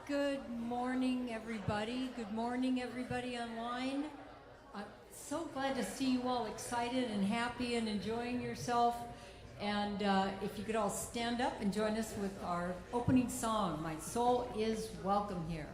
Good morning, everybody. Good morning, everybody online. I'm so glad to see you all excited and happy and enjoying yourself. And if you could all stand up and join us with our opening song, My Soul is Welcome Here.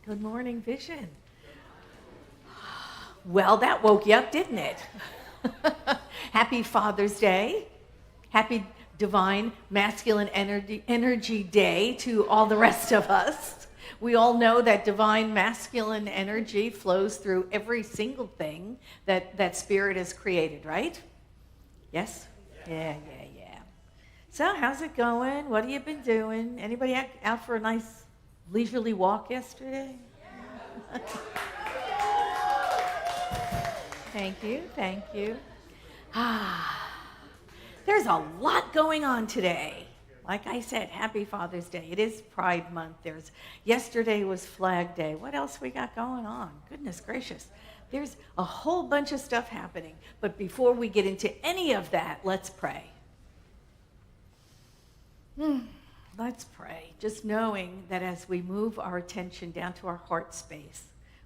Good morning, Vision. Well, that woke you up, didn't it? Happy Father's Day. Happy Divine Masculine Energy Day to all the rest of us. We all know that divine masculine energy flows through every single thing that Spirit has created, right? Yes? Yeah. So how's it going? What have you been doing? Anybody out for a nice leisurely walk yesterday? Thank you. There's a lot going on today. Like I said, happy Father's Day. It is Pride Month. Yesterday was Flag Day. What else we got going on? Goodness gracious. There's a whole bunch of stuff happening. But before we get into any of that, let's pray. Let's pray, just knowing that as we move our attention down to our heart space,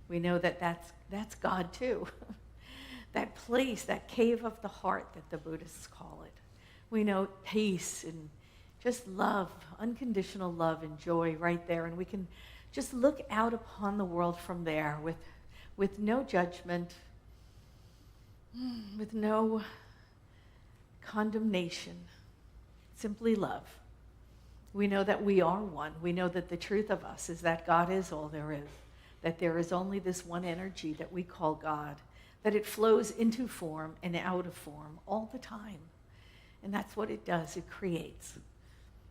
we know that that's God too. That place, that cave of the heart that the Buddhists call it. We know peace and just love, unconditional love and joy right there. And we can just look out upon the world from there with no judgment, with no condemnation, simply love. We know that we are one. We know that the truth of us is that God is all there is, that there is only this one energy that we call God, that it flows into form and out of form all the time. And that's what it does. It creates.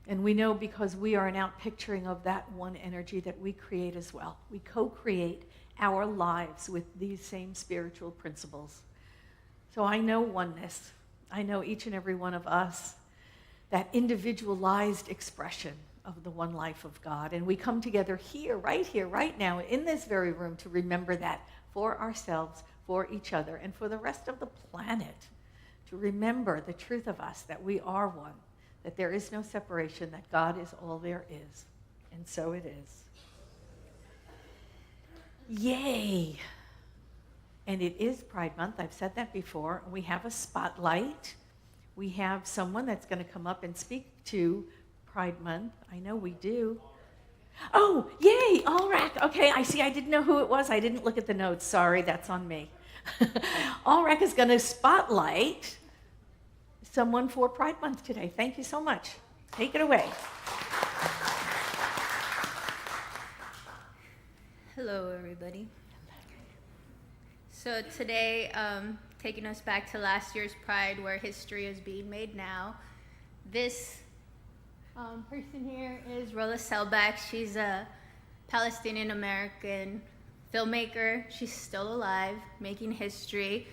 And we know because we are an outpicturing of that one energy that we create as well. We co-create our lives with these same spiritual principles. So I know oneness. I know each and every one of us, that individualized expression of the one life of God. And we come together here, right now, in this very room to remember that for ourselves, for each other, and for the rest of the planet. To remember the truth of us, that we are one, that there is no separation, that God is all there is. And so it is. Yay! And it is Pride Month. I've said that before. We have a spotlight. We have someone that's going to come up and speak to Pride Month. I know we do. Oh, yay, Allrack. Okay, I see. I didn't know who it was. I didn't look at the notes. Sorry, that's on me. Allrack is going to spotlight someone for Pride Month today. Thank you so much. Take it away. Hello, everybody. So today, taking us back to last year's Pride, where history is being made now. This person here is Rola Selbach. She's a Palestinian-American filmmaker. She's still alive, making history.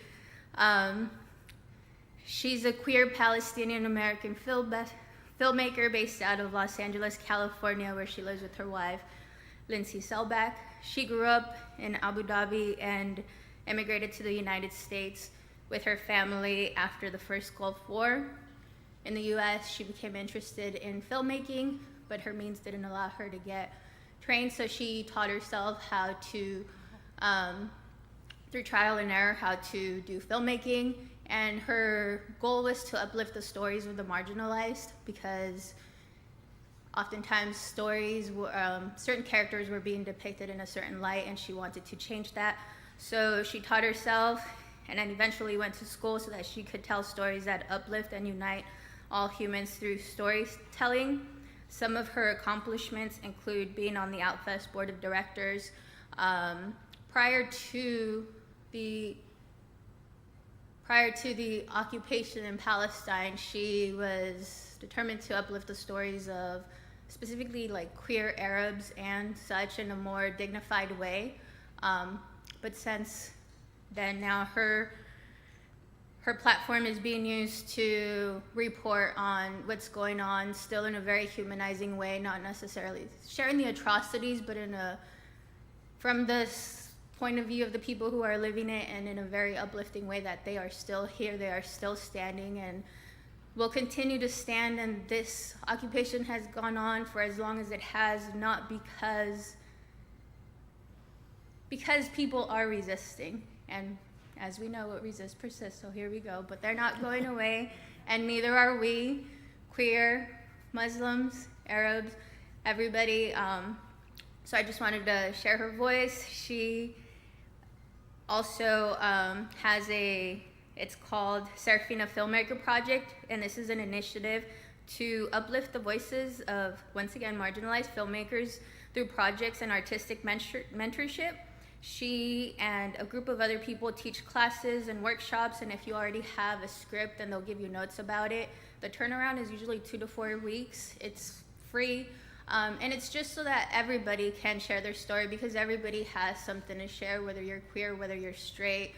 She's a queer Palestinian-American filmmaker based out of Los Angeles, California, where she lives with her wife, Lindsay Selbach. She grew up in Abu Dhabi and immigrated to the United States with her family after the first Gulf War. In the US, she became interested in filmmaking, but her means didn't allow her to get trained, so she taught herself how to, through trial and error, how to do filmmaking. And her goal was to uplift the stories of the marginalized, because oftentimes stories, certain characters were being depicted in a certain light, and she wanted to change that. So she taught herself and then eventually went to school so that she could tell stories that uplift and unite all humans through storytelling. Some of her accomplishments include being on the Outfest board of directors. Prior to the occupation in Palestine, she was determined to uplift the stories of specifically like queer Arabs and such in a more dignified way. But since then, now her platform is being used to report on what's going on, still in a very humanizing way, not necessarily sharing the atrocities, but from this point of view of the people who are living it, and in a very uplifting way that they are still here, they are still standing, and will continue to stand. And this occupation has gone on for as long as it has, not because people are resisting. And as we know, what resists persists, so here we go. But they're not going away, and neither are we, queer, Muslims, Arabs, everybody. So I just wanted to share her voice. She also has it's called Serafina Filmmaker Project, and this is an initiative to uplift the voices of, once again, marginalized filmmakers through projects and artistic mentorship. She and a group of other people teach classes and workshops, and if you already have a script, then they'll give you notes about it. The turnaround is usually 2 to 4 weeks. It's free, and it's just so that everybody can share their story, because everybody has something to share, whether you're queer, whether you're straight,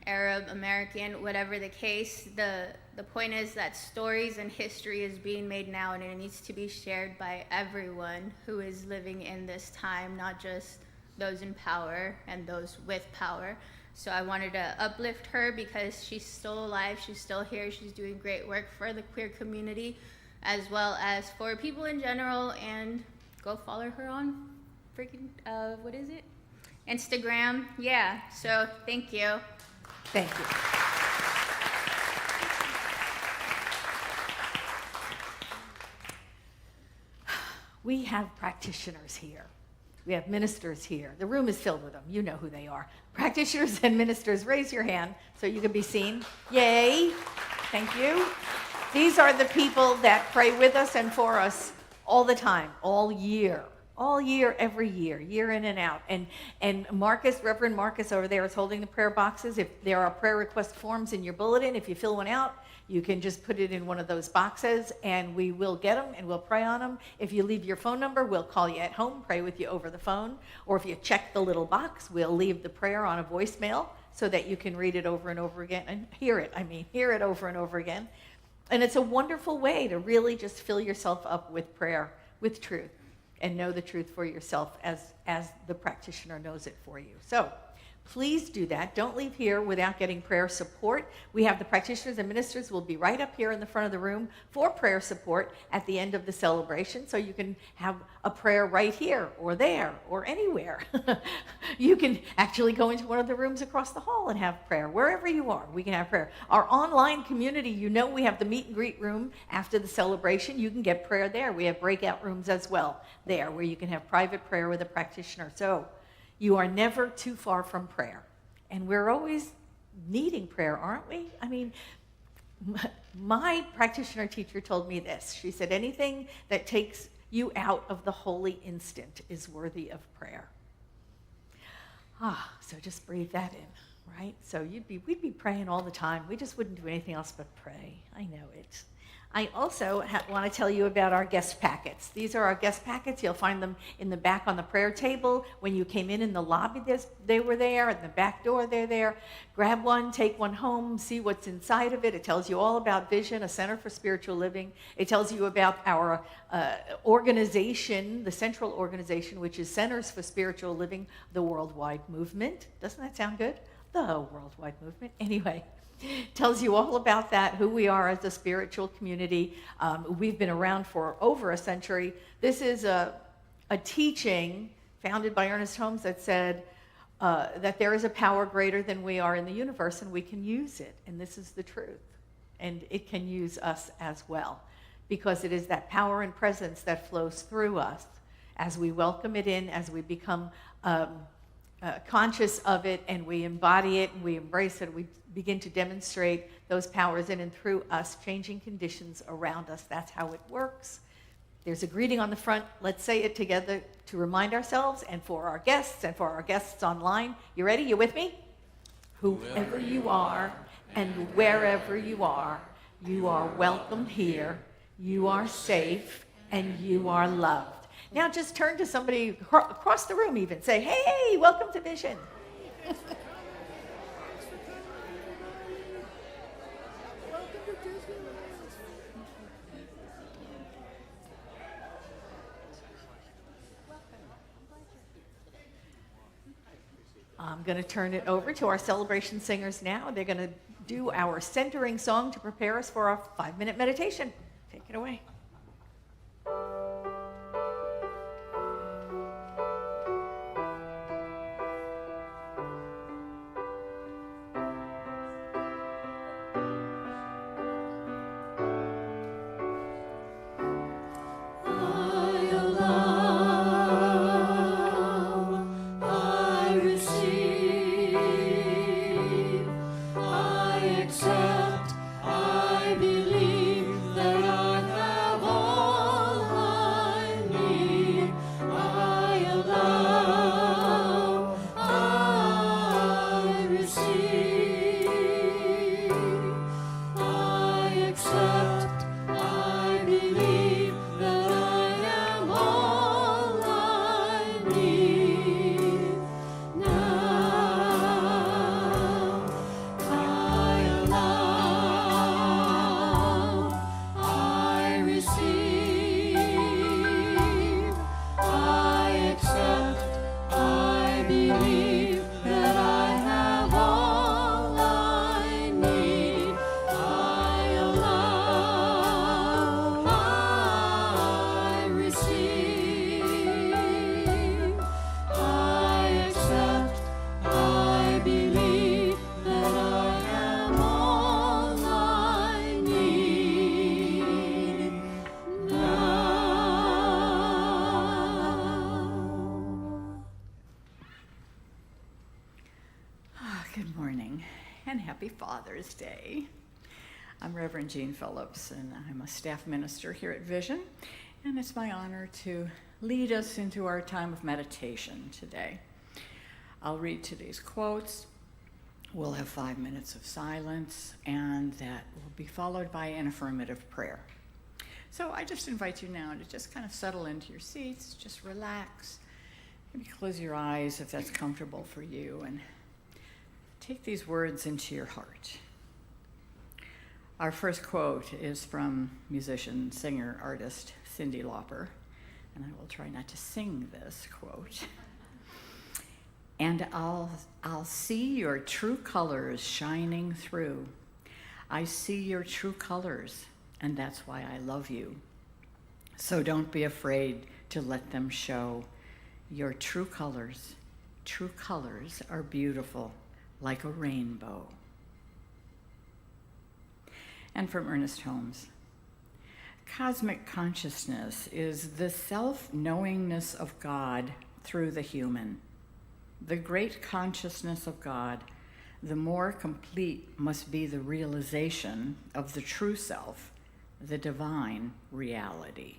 Arab, American, whatever the case. The point is that stories and history is being made now, and it needs to be shared by everyone who is living in this time, not just those in power and those with power. So I wanted to uplift her because she's still alive, she's still here, she's doing great work for the queer community as well as for people in general. And go follow her on freaking, what is it? Instagram. Yeah, so thank you. Thank you. We have practitioners here. We have ministers here. The room is filled with them. You know who they are. Practitioners and ministers, raise your hand so you can be seen. Yay. Thank you. These are the people that pray with us and for us all the time, all year, every year, year in and out. And Marcus, Reverend Marcus over there is holding the prayer boxes. If there are prayer request forms in your bulletin, if you fill one out, you can just put it in one of those boxes, and we will get them, and we'll pray on them. If you leave your phone number, we'll call you at home, pray with you over the phone. Or if you check the little box, we'll leave the prayer on a voicemail so that you can read it over and over again, and hear it over and over again. And it's a wonderful way to really just fill yourself up with prayer, with truth, and know the truth for yourself as the practitioner knows it for you. So please do that. Don't leave here without getting prayer support. We have the practitioners and ministers will be right up here in the front of the room for prayer support at the end of the celebration, so you can have a prayer right here or there or anywhere. You can actually go into one of the rooms across the hall and have prayer. Wherever you are, we can have prayer. Our online community, we have the meet and greet room after the celebration. You can get prayer there. We have breakout rooms as well there where you can have private prayer with a practitioner. So you are never too far from prayer. And we're always needing prayer, aren't we? I mean, my practitioner teacher told me this. She said, anything that takes you out of the holy instant is worthy of prayer. So just breathe that in, right? So we'd be praying all the time. We just wouldn't do anything else but pray. I know it. I also want to tell you about our guest packets. These are our guest packets. You'll find them in the back on the prayer table. When you came in the lobby, they were there. At the back door, they're there. Grab one, take one home, see what's inside of it. It tells you all about Vision, a Center for Spiritual Living. It tells you about our organization, the central organization, which is Centers for Spiritual Living, the Worldwide Movement. Doesn't that sound good? The Worldwide Movement. Anyway. Tells you all about that, who we are as a spiritual community. We've been around for over a century. This is a teaching founded by Ernest Holmes that said that there is a power greater than we are in the universe, and we can use it. And this is the truth. And it can use us as well, because it is that power and presence that flows through us as we welcome it in, as we become conscious of it, and we embody it, and we embrace it. We begin to demonstrate those powers in and through us, changing conditions around us. That's how it works. There's a greeting on the front. Let's say it together to remind ourselves, and for our guests online. You ready? You with me? Whoever you are and wherever you are welcome here. You are safe and you are loved. Now just turn to somebody across the room even. Say, hey, welcome to Vision. I'm going to turn it over to our celebration singers now. They're going to do our centering song to prepare us for our 5-minute meditation. Take it away. Good morning and happy Father's Day. I'm Reverend Jean Phillips and I'm a staff minister here at Vision, and it's my honor to lead us into our time of meditation today. I'll read today's quotes. We'll have 5 minutes of silence, and that will be followed by an affirmative prayer. So I just invite you now to just kind of settle into your seats, just relax, maybe close your eyes if that's comfortable for you, and take these words into your heart. Our first quote is from musician, singer, artist Cyndi Lauper, and I will try not to sing this quote. and I'll see your true colors shining through. I see your true colors, and that's why I love you. So don't be afraid to let them show your true colors. True colors are beautiful, like a rainbow. And from Ernest Holmes. Cosmic consciousness is the self-knowingness of God through the human. The great consciousness of God, the more complete must be the realization of the true self, the divine reality.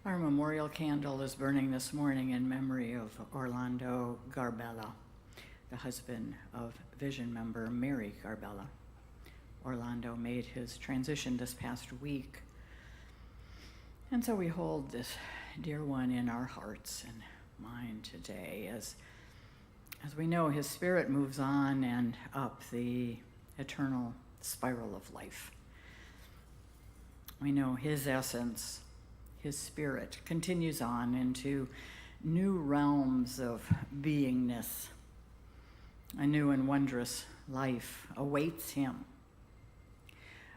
Our memorial candle is burning this morning in memory of Orlando Garbella, the husband of Vision member Mary Garbella. Orlando made his transition this past week. And so we hold this dear one in our hearts and mind today as we know his spirit moves on and up the eternal spiral of life. We know his essence, his spirit, continues on into new realms of beingness. A new and wondrous life awaits him.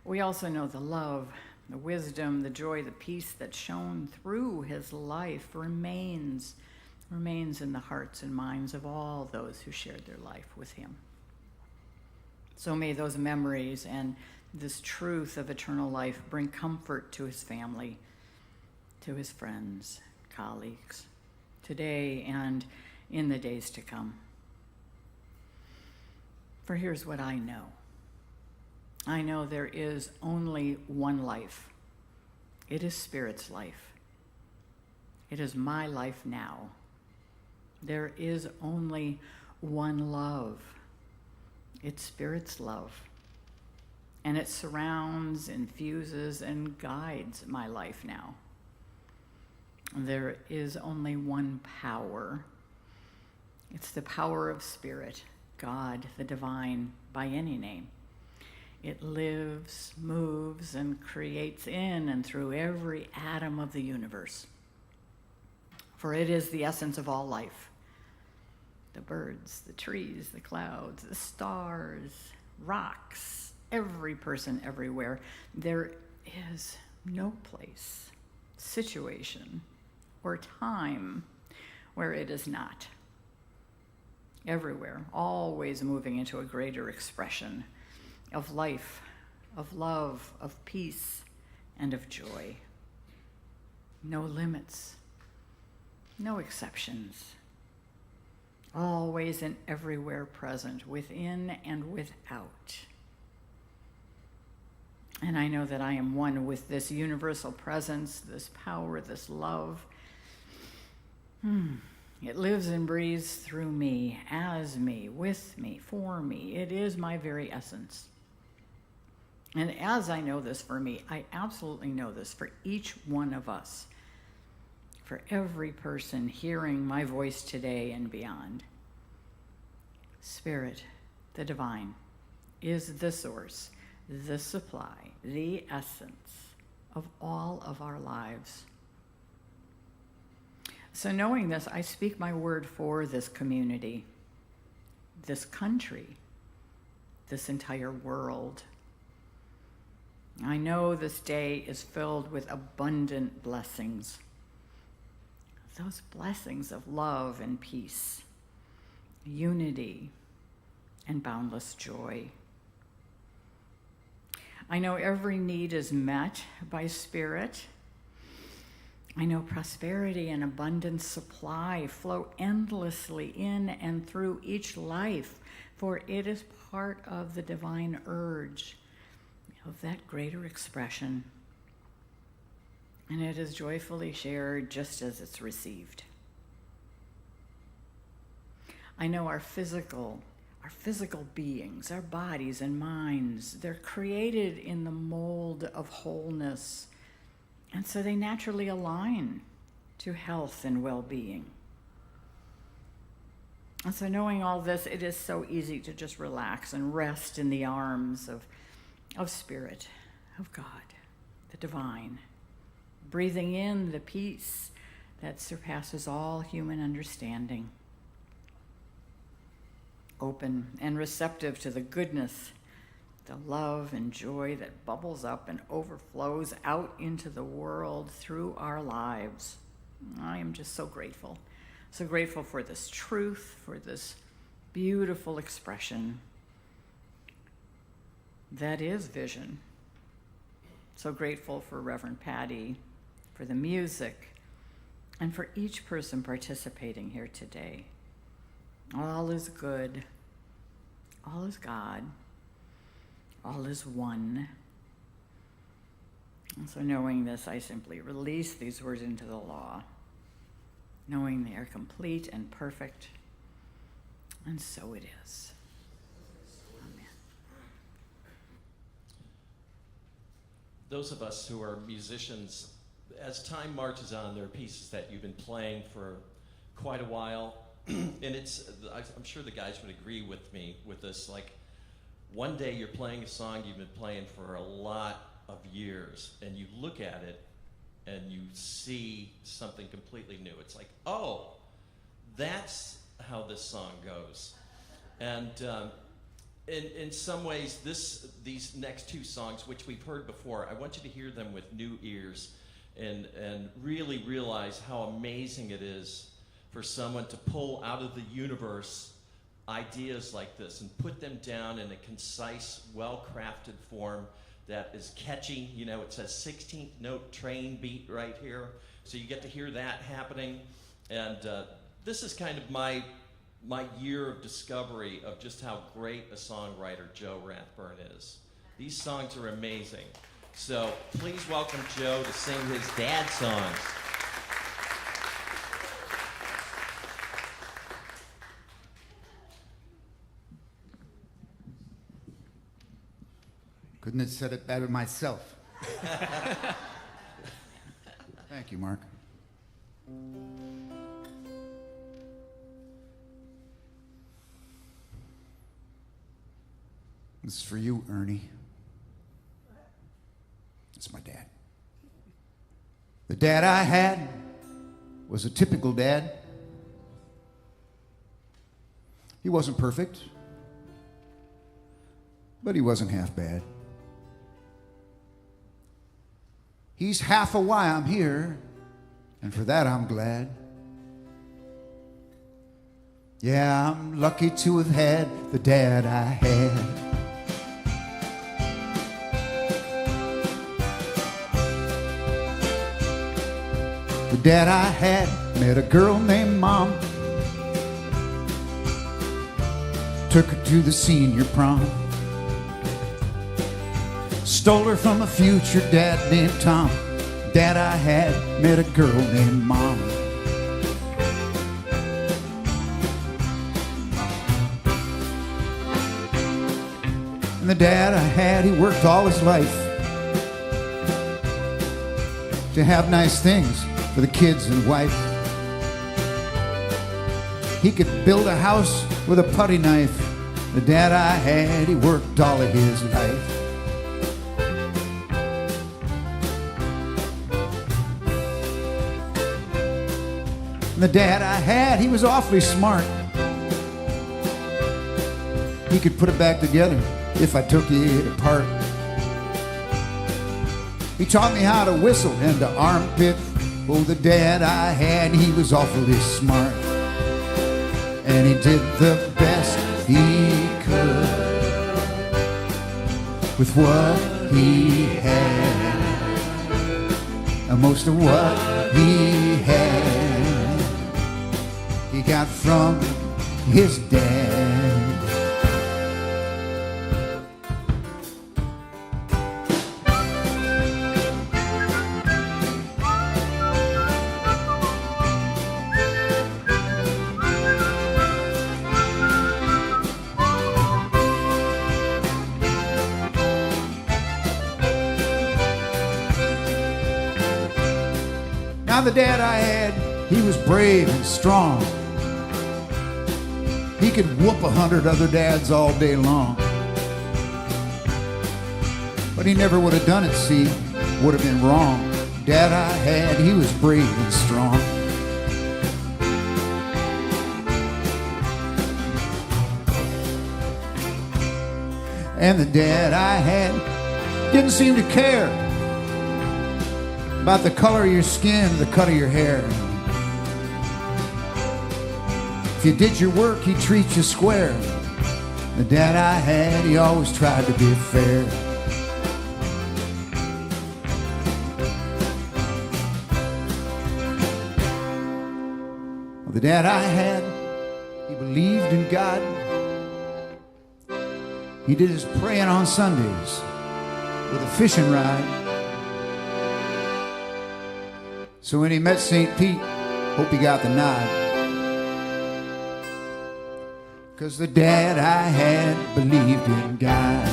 We also know the love, the wisdom, the joy, the peace that shone through his life remains in the hearts and minds of all those who shared their life with him. So may those memories and this truth of eternal life bring comfort to his family, to his friends, colleagues, today and in the days to come. For here's what I know. I know there is only one life. It is Spirit's life. It is my life now. There is only one love. It's Spirit's love. And it surrounds, infuses, and guides my life now. There is only one power. It's the power of Spirit, God, the divine, by any name. It lives, moves, and creates in and through every atom of the universe. For it is the essence of all life. The birds, the trees, the clouds, the stars, rocks, every person everywhere. There is no place, situation, or time where it is not. Everywhere, always moving into a greater expression of life, of love, of peace, and of joy. No limits, no exceptions. Always and everywhere present, within and without. And I know that I am one with this universal presence, this power, this love. It lives and breathes through me, as me, with me, for me. It is my very essence. And as I know this for me, I absolutely know this for each one of us, for every person hearing my voice today and beyond. Spirit, the divine, is the source, the supply, the essence of all of our lives. So knowing this, I speak my word for this community, this country, this entire world. I know this day is filled with abundant blessings. Those blessings of love and peace, unity, and boundless joy. I know every need is met by Spirit. I know prosperity and abundant supply flow endlessly in and through each life, for it is part of the divine urge of that greater expression. And it is joyfully shared just as it's received. I know our physical beings, our bodies and minds, they're created in the mold of wholeness. And so they naturally align to health and well-being. And so knowing all this, it is so easy to just relax and rest in the arms of Spirit, of God, the divine, breathing in the peace that surpasses all human understanding. Open and receptive to the goodness, the love and joy that bubbles up and overflows out into the world through our lives. I am just so grateful for this truth, for this beautiful expression that is Vision. So grateful for Reverend Patti, for the music, and for each person participating here today. All is good, all is God, all is one. And so knowing this, I simply release these words into the law, knowing they are complete and perfect. And so it is. Amen. Those of us who are musicians, as time marches on, there are pieces that you've been playing for quite a while. And I'm sure the guys would agree with me with this. Like, one day you're playing a song you've been playing for a lot of years, and you look at it and you see something completely new. It's like, oh, that's how this song goes. And in some ways, these next two songs, which we've heard before, I want you to hear them with new ears and really realize how amazing it is for someone to pull out of the universe ideas like this and put them down in a concise, well-crafted form that is catchy. You know, it says 16th note train beat right here. So you get to hear that happening. And this is kind of my year of discovery of just how great a songwriter Joe Rathburn is. These songs are amazing. So please welcome Joe to sing his dad's songs. Couldn't have said it better myself. Thank you, Mark. This is for you, Ernie. It's my dad. The dad I had was a typical dad. He wasn't perfect, but he wasn't half bad. He's half of why I'm here, and for that I'm glad. Yeah, I'm lucky to have had the dad I had. The dad I had met a girl named Mom. Took her to the senior prom. Stole her from a future dad named Tom. Dad I had met a girl named Mom. And the dad I had, he worked all his life to have nice things for the kids and wife. He could build a house with a putty knife. The dad I had, he worked all of his life. And the dad I had, he was awfully smart. He could put it back together if I took it apart. He taught me how to whistle and to armpit. Oh, the dad I had, he was awfully smart. And he did the best he could with what he had. And most of what he had, he got from his dad. Now the dad I had, he was brave and strong. He could whoop 100 other dads all day long. But he never would have done it, see, would have been wrong. Dad I had, he was brave and strong. And the dad I had didn't seem to care about the color of your skin, the cut of your hair. If you did your work, he'd treat you square. The dad I had, he always tried to be fair. The dad I had, he believed in God. He did his praying on Sundays with a fishing rod. So when he met St. Pete, hope he got the nod. 'Cause the dad I had believed in God,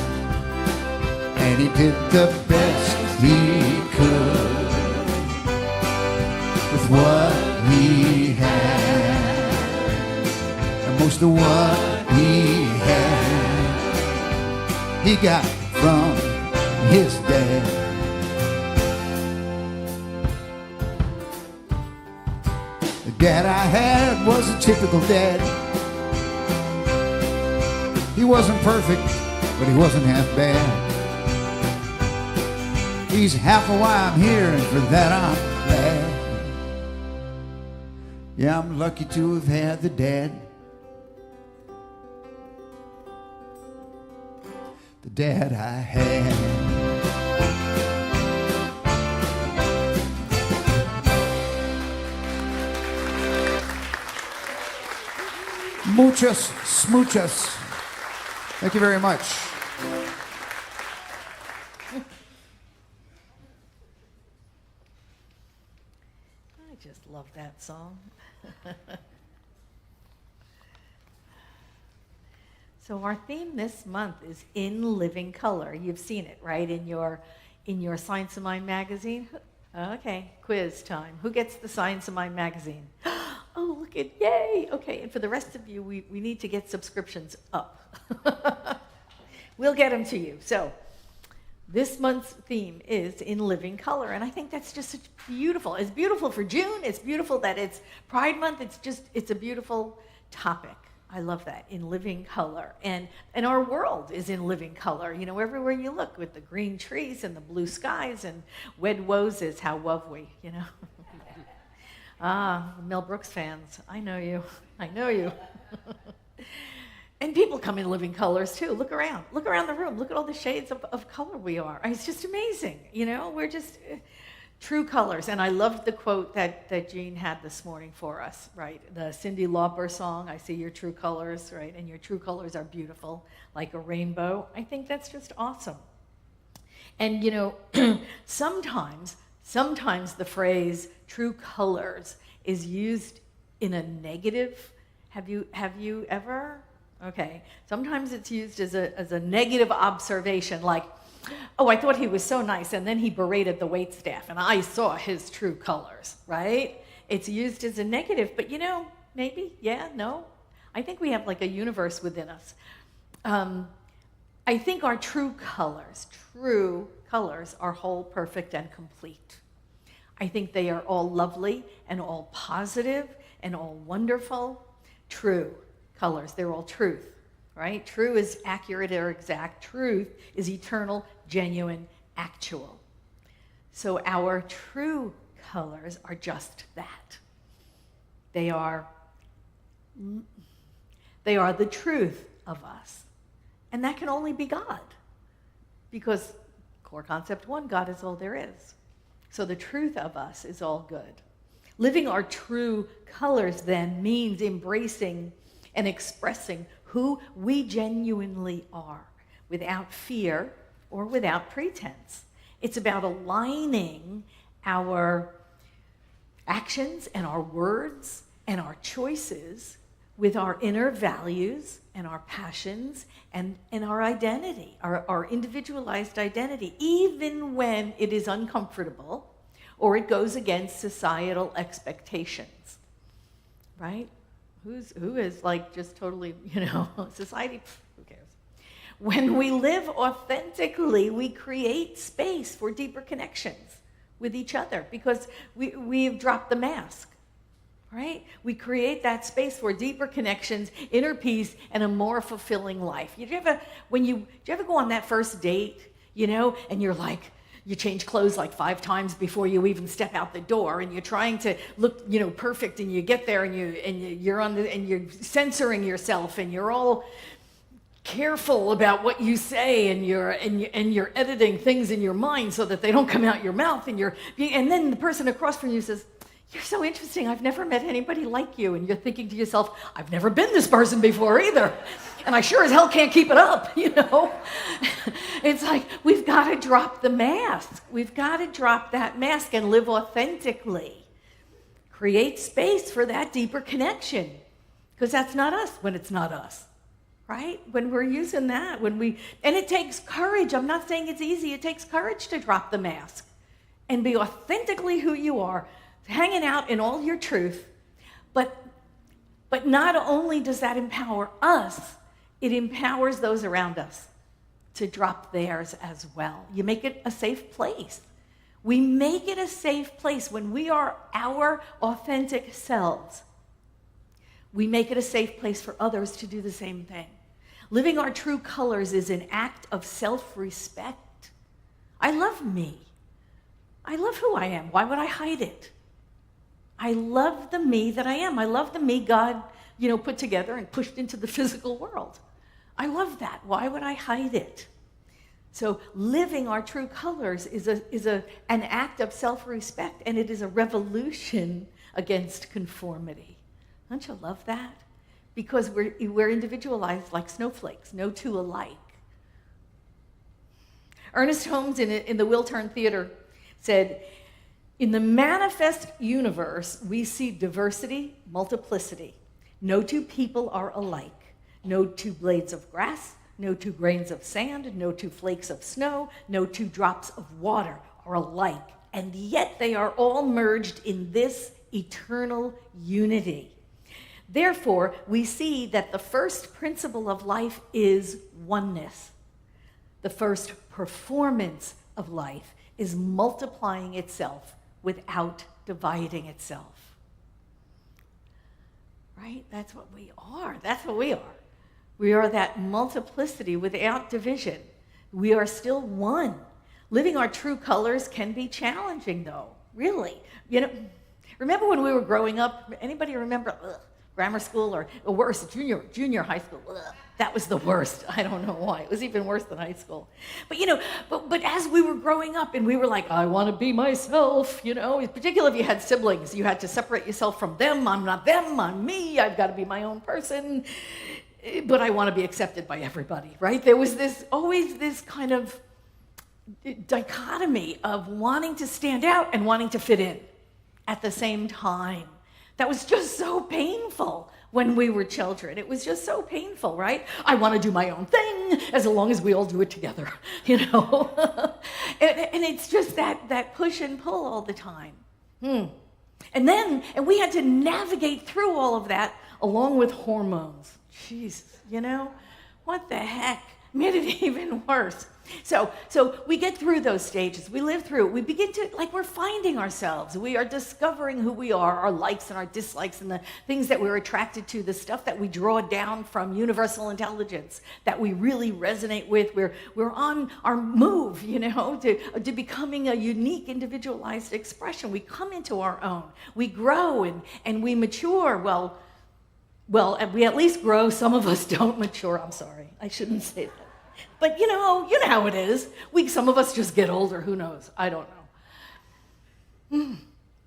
and he did the best he could with what he had, and most of what he had he got from his dad. The dad I had was a typical dad. He wasn't perfect, but he wasn't half bad. He's half of why I'm here, and for that I'm glad. Yeah, I'm lucky to have had the dad. The dad I had. Muchas, smoochas. Thank you very much. I just love that song. So our theme this month is In Living Color. You've seen it, right, in your Science of Mind magazine? Okay, quiz time. Who gets the Science of Mind magazine? Oh, look at, yay! Okay, and for the rest of you, we need to get subscriptions up. We'll get them to you. So this month's theme is In Living Color, and I think that's just such beautiful. It's beautiful for June. It's beautiful that it's Pride Month. It's a beautiful topic. I love that, in living color. And our world is in living color, you know, everywhere you look, with the green trees and the blue skies and wed woses, how love we, you know. Mel Brooks fans, I know you. I know you. And people come in living colors too. Look around the room. Look at all the shades of color we are. It's just amazing, you know. We're just true colors. And I loved the quote that Jean had this morning for us, right? The Cyndi Lauper song, I see your true colors, right? And your true colors are beautiful, like a rainbow. I think that's just awesome. And, you know, sometimes the phrase true colors is used in a negative. Have you ever? Okay. Sometimes it's used as a negative observation, like, oh, I thought he was so nice, and then he berated the waitstaff, and I saw his true colors, right? It's used as a negative, but you know, maybe, yeah, no. I think we have like a universe within us. I think our true colors are whole, perfect, and complete. I think they are all lovely and all positive and all wonderful. True colors, they're all truth, right? True is accurate or exact. Truth is eternal, genuine, actual. So our true colors are just that. They are the truth of us. And that can only be God. Because core concept 1, God is all there is. So the truth of us is all good. Living our true colors then means embracing and expressing who we genuinely are without fear or without pretense. It's about aligning our actions and our words and our choices with our inner values and our passions and our identity, our individualized identity, even when it is uncomfortable or it goes against societal expectations, right? Who is like just totally, you know, society, who cares? When we live authentically, we create space for deeper connections with each other because we've dropped the mask, right? We create that space for deeper connections, inner peace, and a more fulfilling life. Do you ever go on that first date, you know, and you're like, you change clothes like 5 times before you even step out the door, and you're trying to look, you know, perfect, and you get there, and you're censoring yourself, and you're all careful about what you say, and you're editing things in your mind so that they don't come out your mouth, and then the person across from you says, you're so interesting. I've never met anybody like you. And you're thinking to yourself, I've never been this person before either. And I sure as hell can't keep it up, you know? It's like, we've got to drop the mask. We've got to drop that mask and live authentically. Create space for that deeper connection. Because that's not us when it's not us, right? When we're using that, and it takes courage. I'm not saying it's easy. It takes courage to drop the mask and be authentically who you are, hanging out in all your truth. But not only does that empower us, it empowers those around us to drop theirs as well. You make it a safe place. We make it a safe place when we are our authentic selves. We make it a safe place for others to do the same thing. Living our true colors is an act of self-respect. I love me. I love who I am. Why would I hide it? I love the me that I am. I love the me God, put together and pushed into the physical world. I love that. Why would I hide it? So living our true colors is an act of self-respect, and it is a revolution against conformity. Don't you love that? Because we're individualized like snowflakes, no two alike. Ernest Holmes in the Wiltern Theater said, in the manifest universe, we see diversity, multiplicity. No two people are alike. No two blades of grass, no two grains of sand, no two flakes of snow, no two drops of water are alike. And yet they are all merged in this eternal unity. Therefore, we see that the first principle of life is oneness. The first performance of life is multiplying itself without dividing itself. Right? That's what we are. That's what we are. We are that multiplicity without division. We are still one. Living our true colors can be challenging, though. Really. Remember when we were growing up? Anybody remember grammar school or worse, junior high school? That was the worst. I don't know why. It was even worse than high school. But as we were growing up and we were like, I want to be myself, particularly if you had siblings, you had to separate yourself from them. I'm not them, I'm me. I've got to be my own person. But I want to be accepted by everybody, right? There was always this kind of dichotomy of wanting to stand out and wanting to fit in at the same time. That was just so painful when we were children. It was just so painful, right? I want to do my own thing as long as we all do it together, and it's just that push and pull all the time. And we had to navigate through all of that along with hormones. Jesus, what the heck? Made it even worse. So we get through those stages. We live through it. We begin to, we're finding ourselves. We are discovering who we are, our likes and our dislikes, and the things that we're attracted to, the stuff that we draw down from universal intelligence that we really resonate with. We're on our move, to becoming a unique, individualized expression. We come into our own. We grow and we mature. Well, we at least grow. Some of us don't mature. I'm sorry. I shouldn't say that. But you know how it is. Some of us just get older. Who knows? I don't know.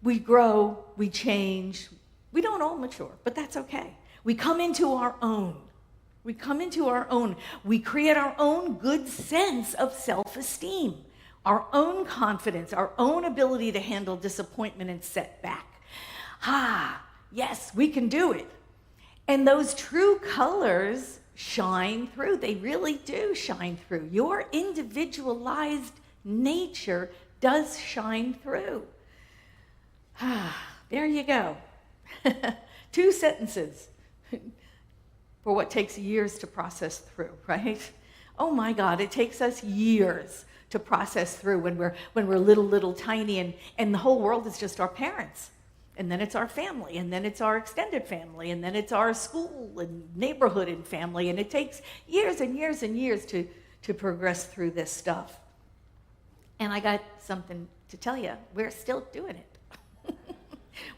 We grow. We change. We don't all mature, but that's okay. We come into our own. We create our own good sense of self-esteem, our own confidence, our own ability to handle disappointment and setback. Yes, we can do it. And those true colors shine through. They really do shine through. Your individualized nature does shine through. There you go. 2 sentences for what takes years to process through, right? Oh my God, it takes us years to process through when we're little tiny, and the whole world is just our parents. And then it's our family, and then it's our extended family, and then it's our school and neighborhood and family, and it takes years and years and years to progress through this stuff. And I got something to tell you. We're still doing it.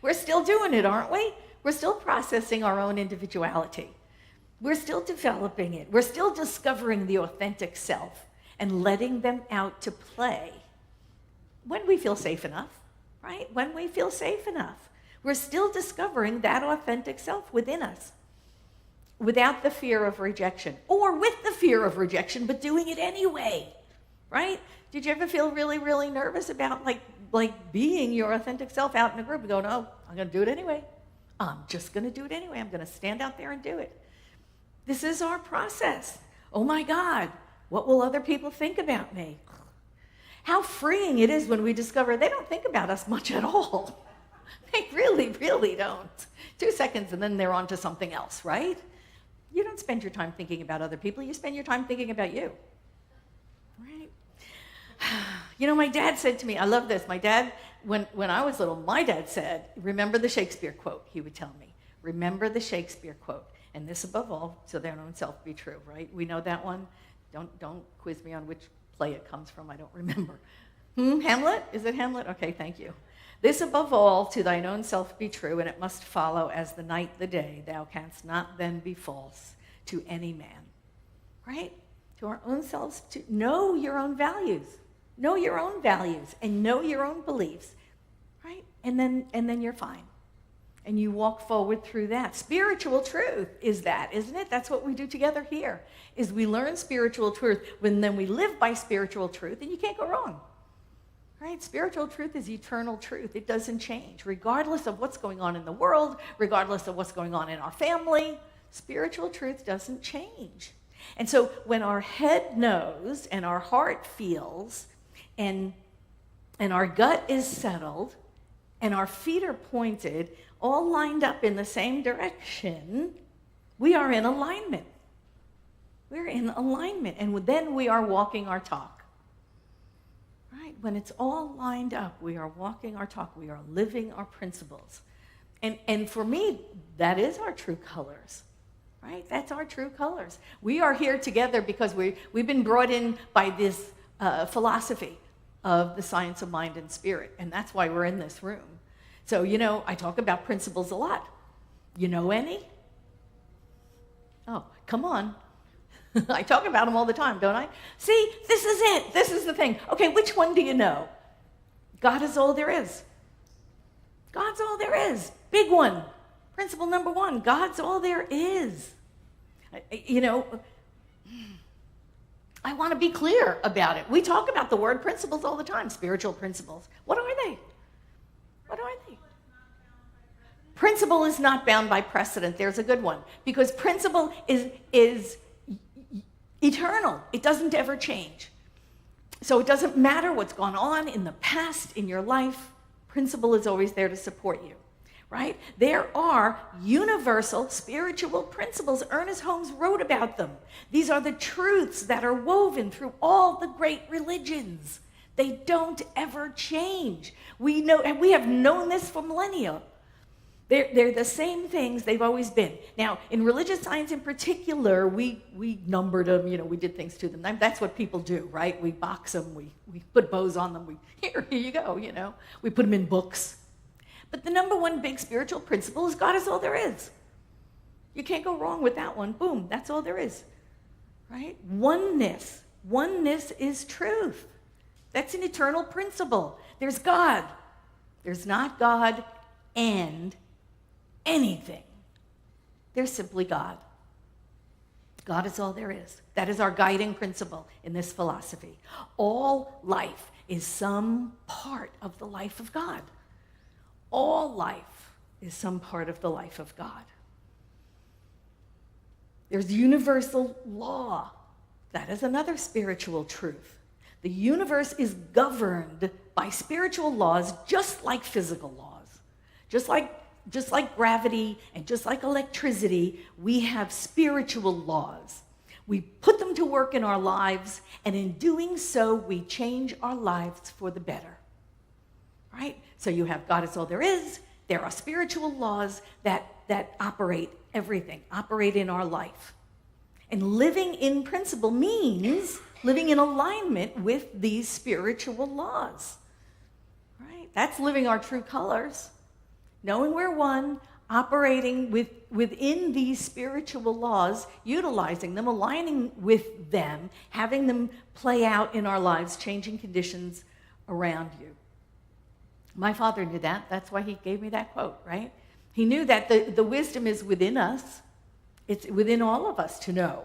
We're still doing it, aren't we? We're still processing our own individuality. We're still developing it. We're still discovering the authentic self and letting them out to play when we feel safe enough. Right? When we feel safe enough. We're still discovering that authentic self within us without the fear of rejection, or with the fear of rejection, but doing it anyway, right? Did you ever feel really, really nervous about like being your authentic self out in a group and going, oh, I'm going to do it anyway. I'm just going to do it anyway. I'm going to stand out there and do it. This is our process. Oh my God, what will other people think about me? How freeing it is when we discover they don't think about us much at all. They really, really don't. 2 seconds and then they're on to something else, right? You don't spend your time thinking about other people. You spend your time thinking about you, right? You know, my dad said to me, I love this. My dad, when I was little, my dad said, remember the Shakespeare quote, he would tell me. Remember the Shakespeare quote. And this above all, so their own self be true, right? We know that one. Don't quiz me on which play it comes from. I don't remember. Hamlet? Is it Hamlet? Okay, thank you. This above all, to thine own self be true, and it must follow as the night the day. Thou canst not then be false to any man. Right? To our own selves, to know your own values. Know your own values and know your own beliefs. Right? And then you're fine. And you walk forward through that. Spiritual truth is that, isn't it? That's what we do together here, is we learn spiritual truth, when then we live by spiritual truth, and you can't go wrong. Right? Spiritual truth is eternal truth. It doesn't change. Regardless of what's going on in the world, regardless of what's going on in our family, spiritual truth doesn't change. And so when our head knows and our heart feels and our gut is settled and our feet are pointed, all lined up in the same direction, we are in alignment. We're in alignment. And then we are walking our talk. Right? When it's all lined up, we are walking our talk. We are living our principles. And for me, that is our true colors. Right? That's our true colors. We are here together because we've been brought in by this philosophy of the science of mind and spirit. And that's why we're in this room. So, you know, I talk about principles a lot. You know any? Oh, come on. I talk about them all the time, don't I? See, this is it. This is the thing. Okay, which one do you know? God is all there is. God's all there is. Big one. Principle number 1, God's all there is. You know, I want to be clear about it. We talk about the word principles all the time, spiritual principles. What are they? What are they? Principle is not bound by precedent. There's a good one. Because principle is eternal. It doesn't ever change. So it doesn't matter what's gone on in the past in your life. Principle is always there to support you. Right? There are universal spiritual principles. Ernest Holmes wrote about them. These are the truths that are woven through all the great religions. They don't ever change. We know, and we have known this for millennia. They're the same things they've always been. Now, in religious science in particular, we numbered them, you know, we did things to them. That's what people do, right? We box them, we put bows on them, here you go, you know. We put them in books. But the number 1 big spiritual principle is God is all there is. You can't go wrong with that one. Boom, that's all there is, right? Oneness. Oneness is truth. That's an eternal principle. There's God. There's not God and anything. There's simply God. God is all there is. That is our guiding principle in this philosophy. All life is some part of the life of God. All life is some part of the life of God. There's universal law. That is another spiritual truth. The universe is governed by spiritual laws just like physical laws. Just like gravity and just like electricity, we have spiritual laws. We put them to work in our lives, and in doing so, we change our lives for the better. Right? So you have God is all there is. There are spiritual laws that operate everything, operate in our life. And living in principle means living in alignment with these spiritual laws. Right? That's living our true colors. Knowing we're one, operating within these spiritual laws, utilizing them, aligning with them, having them play out in our lives, changing conditions around you. My father knew that. That's why he gave me that quote, right? He knew that the wisdom is within us. It's within all of us to know,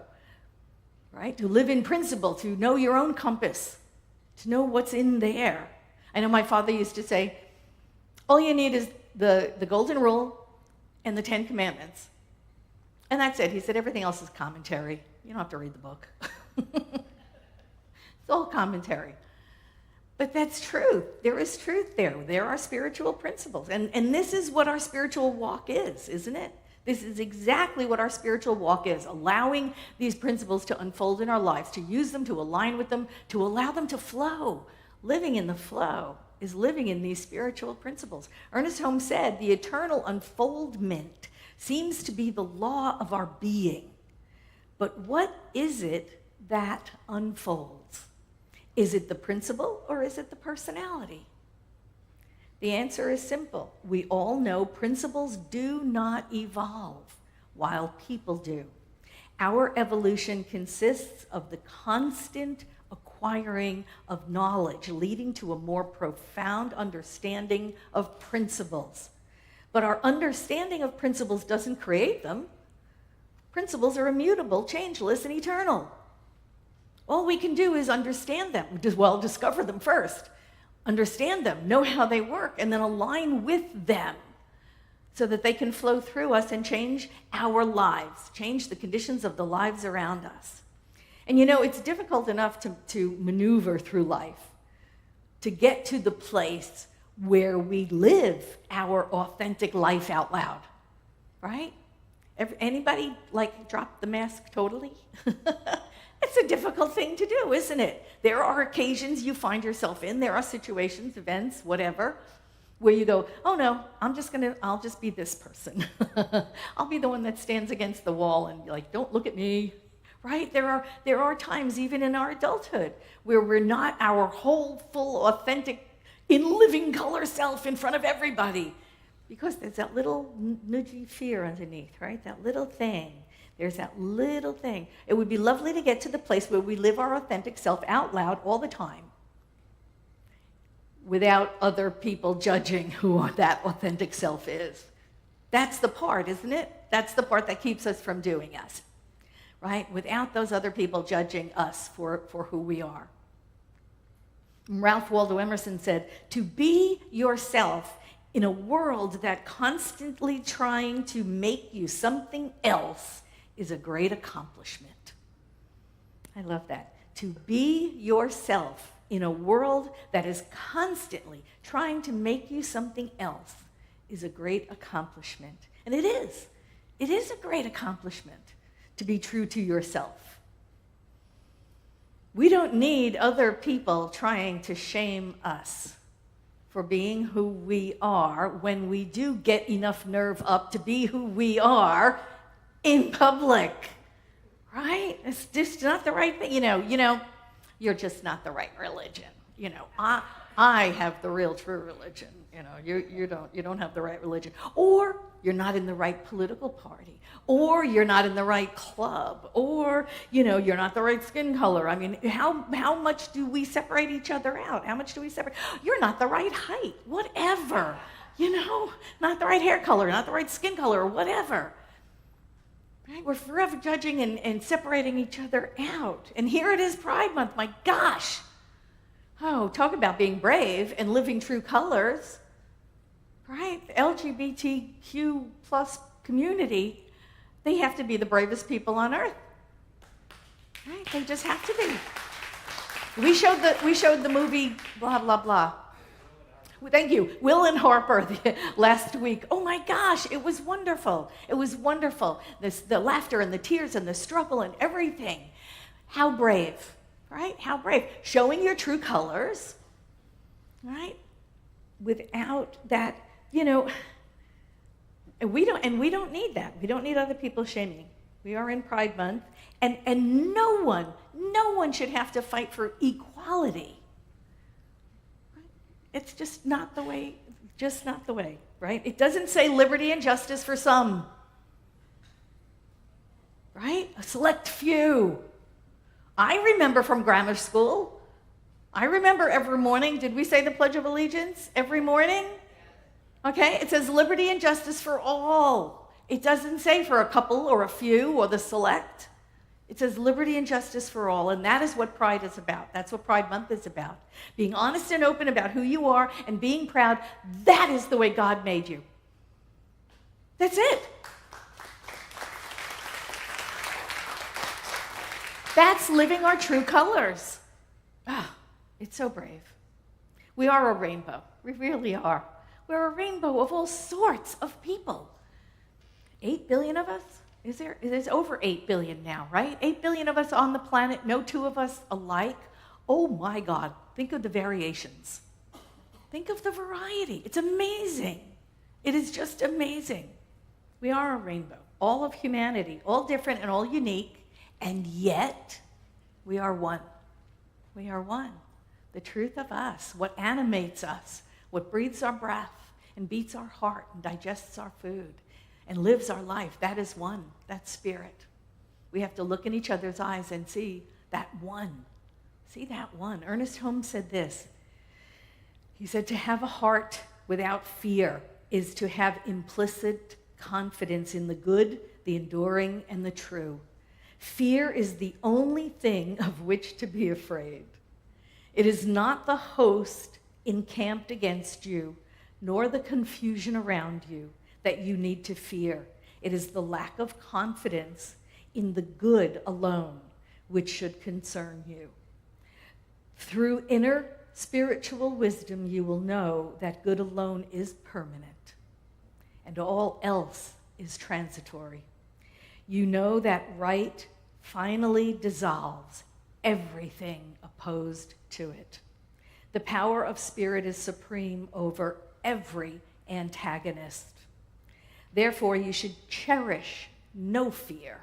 right? To live in principle, to know your own compass, to know what's in there. I know my father used to say, all you need is the golden rule and the 10 commandments. And that's it. He said, everything else is commentary. You don't have to read the book. It's all commentary. But that's truth. There is truth there. There are spiritual principles. And this is what our spiritual walk is, isn't it? This is exactly what our spiritual walk is, allowing these principles to unfold in our lives, to use them, to align with them, to allow them to flow. Living in the flow is living in these spiritual principles. Ernest Holmes said, the eternal unfoldment seems to be the law of our being. But what is it that unfolds? Is it the principle or is it the personality? The answer is simple. We all know principles do not evolve while people do. Our evolution consists of the constant acquiring of knowledge, leading to a more profound understanding of principles. But our understanding of principles doesn't create them. Principles are immutable, changeless, and eternal. All we can do is understand them. Well, discover them first. Understand them, know how they work, and then align with them so that they can flow through us and change our lives, change the conditions of the lives around us. And you know, it's difficult enough to maneuver through life, to get to the place where we live our authentic life out loud, right? Anybody drop the mask totally? It's a difficult thing to do, isn't it? There are occasions you find yourself in, there are situations, events, whatever, where you go, oh no, I'll just be this person. I'll be the one that stands against the wall and don't look at me, right? There are times even in our adulthood where we're not our whole, full, authentic, in living color self in front of everybody. Because there's that little nudgy fear underneath, right? That little thing. There's that little thing. It would be lovely to get to the place where we live our authentic self out loud all the time without other people judging who that authentic self is. That's the part, isn't it? That's the part that keeps us from doing us, right? Without those other people judging us for who we are. Ralph Waldo Emerson said, to be yourself in a world that constantly trying to make you something else is a great accomplishment. I love that. To be yourself in a world that is constantly trying to make you something else is a great accomplishment. And it is. It is a great accomplishment to be true to yourself. We don't need other people trying to shame us for being who we are when we do get enough nerve up to be who we are in public, right? It's just not the right thing. You know, you're just not the right religion. You know, I have the real true religion. You know, you don't have the right religion. Or you're not in the right political party. Or you're not in the right club. Or, you're not the right skin color. I mean, how much do we separate each other out? How much do we separate? You're not the right height. Whatever. Not the right hair color, not the right skin color, or whatever. Right? We're forever judging and separating each other out. And here it is, Pride Month. My gosh. Oh, talk about being brave and living true colors. Right? The LGBTQ plus community, they have to be the bravest people on earth. Right? They just have to be. We showed the movie blah blah blah. Thank you, Will and Harper last week. Oh my gosh, it was wonderful. It was wonderful. The laughter and the tears and the struggle and everything. How brave, right? How brave. Showing your true colors, right? Without that, and we don't need that. We don't need other people shaming. We are in Pride Month, and no one should have to fight for equality. It's just not the way, right? It doesn't say liberty and justice for some, right? A select few. I remember from grammar school, I remember every morning, did we say the Pledge of Allegiance every morning? Okay, it says liberty and justice for all. It doesn't say for a couple or a few or the select. It says liberty and justice for all, and that is what Pride is about. That's what Pride Month is about. Being honest and open about who you are and being proud. That is the way God made you. That's it. That's living our true colors. Ah, it's so brave. We are a rainbow. We really are. We're a rainbow of all sorts of people. 8 billion of us? There's over 8 billion now, right? 8 billion of us on the planet, no two of us alike. Oh my God, think of the variations. Think of the variety. It's amazing. It is just amazing. We are a rainbow, all of humanity, all different and all unique, and yet we are one. We are one. The truth of us, what animates us, what breathes our breath and beats our heart and digests our food and lives our life, that is one, that's spirit. We have to look in each other's eyes and see that one. See that one. Ernest Holmes said this. He said, to have a heart without fear is to have implicit confidence in the good, the enduring, and the true. Fear is the only thing of which to be afraid. It is not the host encamped against you, nor the confusion around you that you need to fear. It is the lack of confidence in the good alone which should concern you. Through inner spiritual wisdom, you will know that good alone is permanent and all else is transitory. You know that right finally dissolves everything opposed to it. The power of spirit is supreme over every antagonist. Therefore, you should cherish no fear.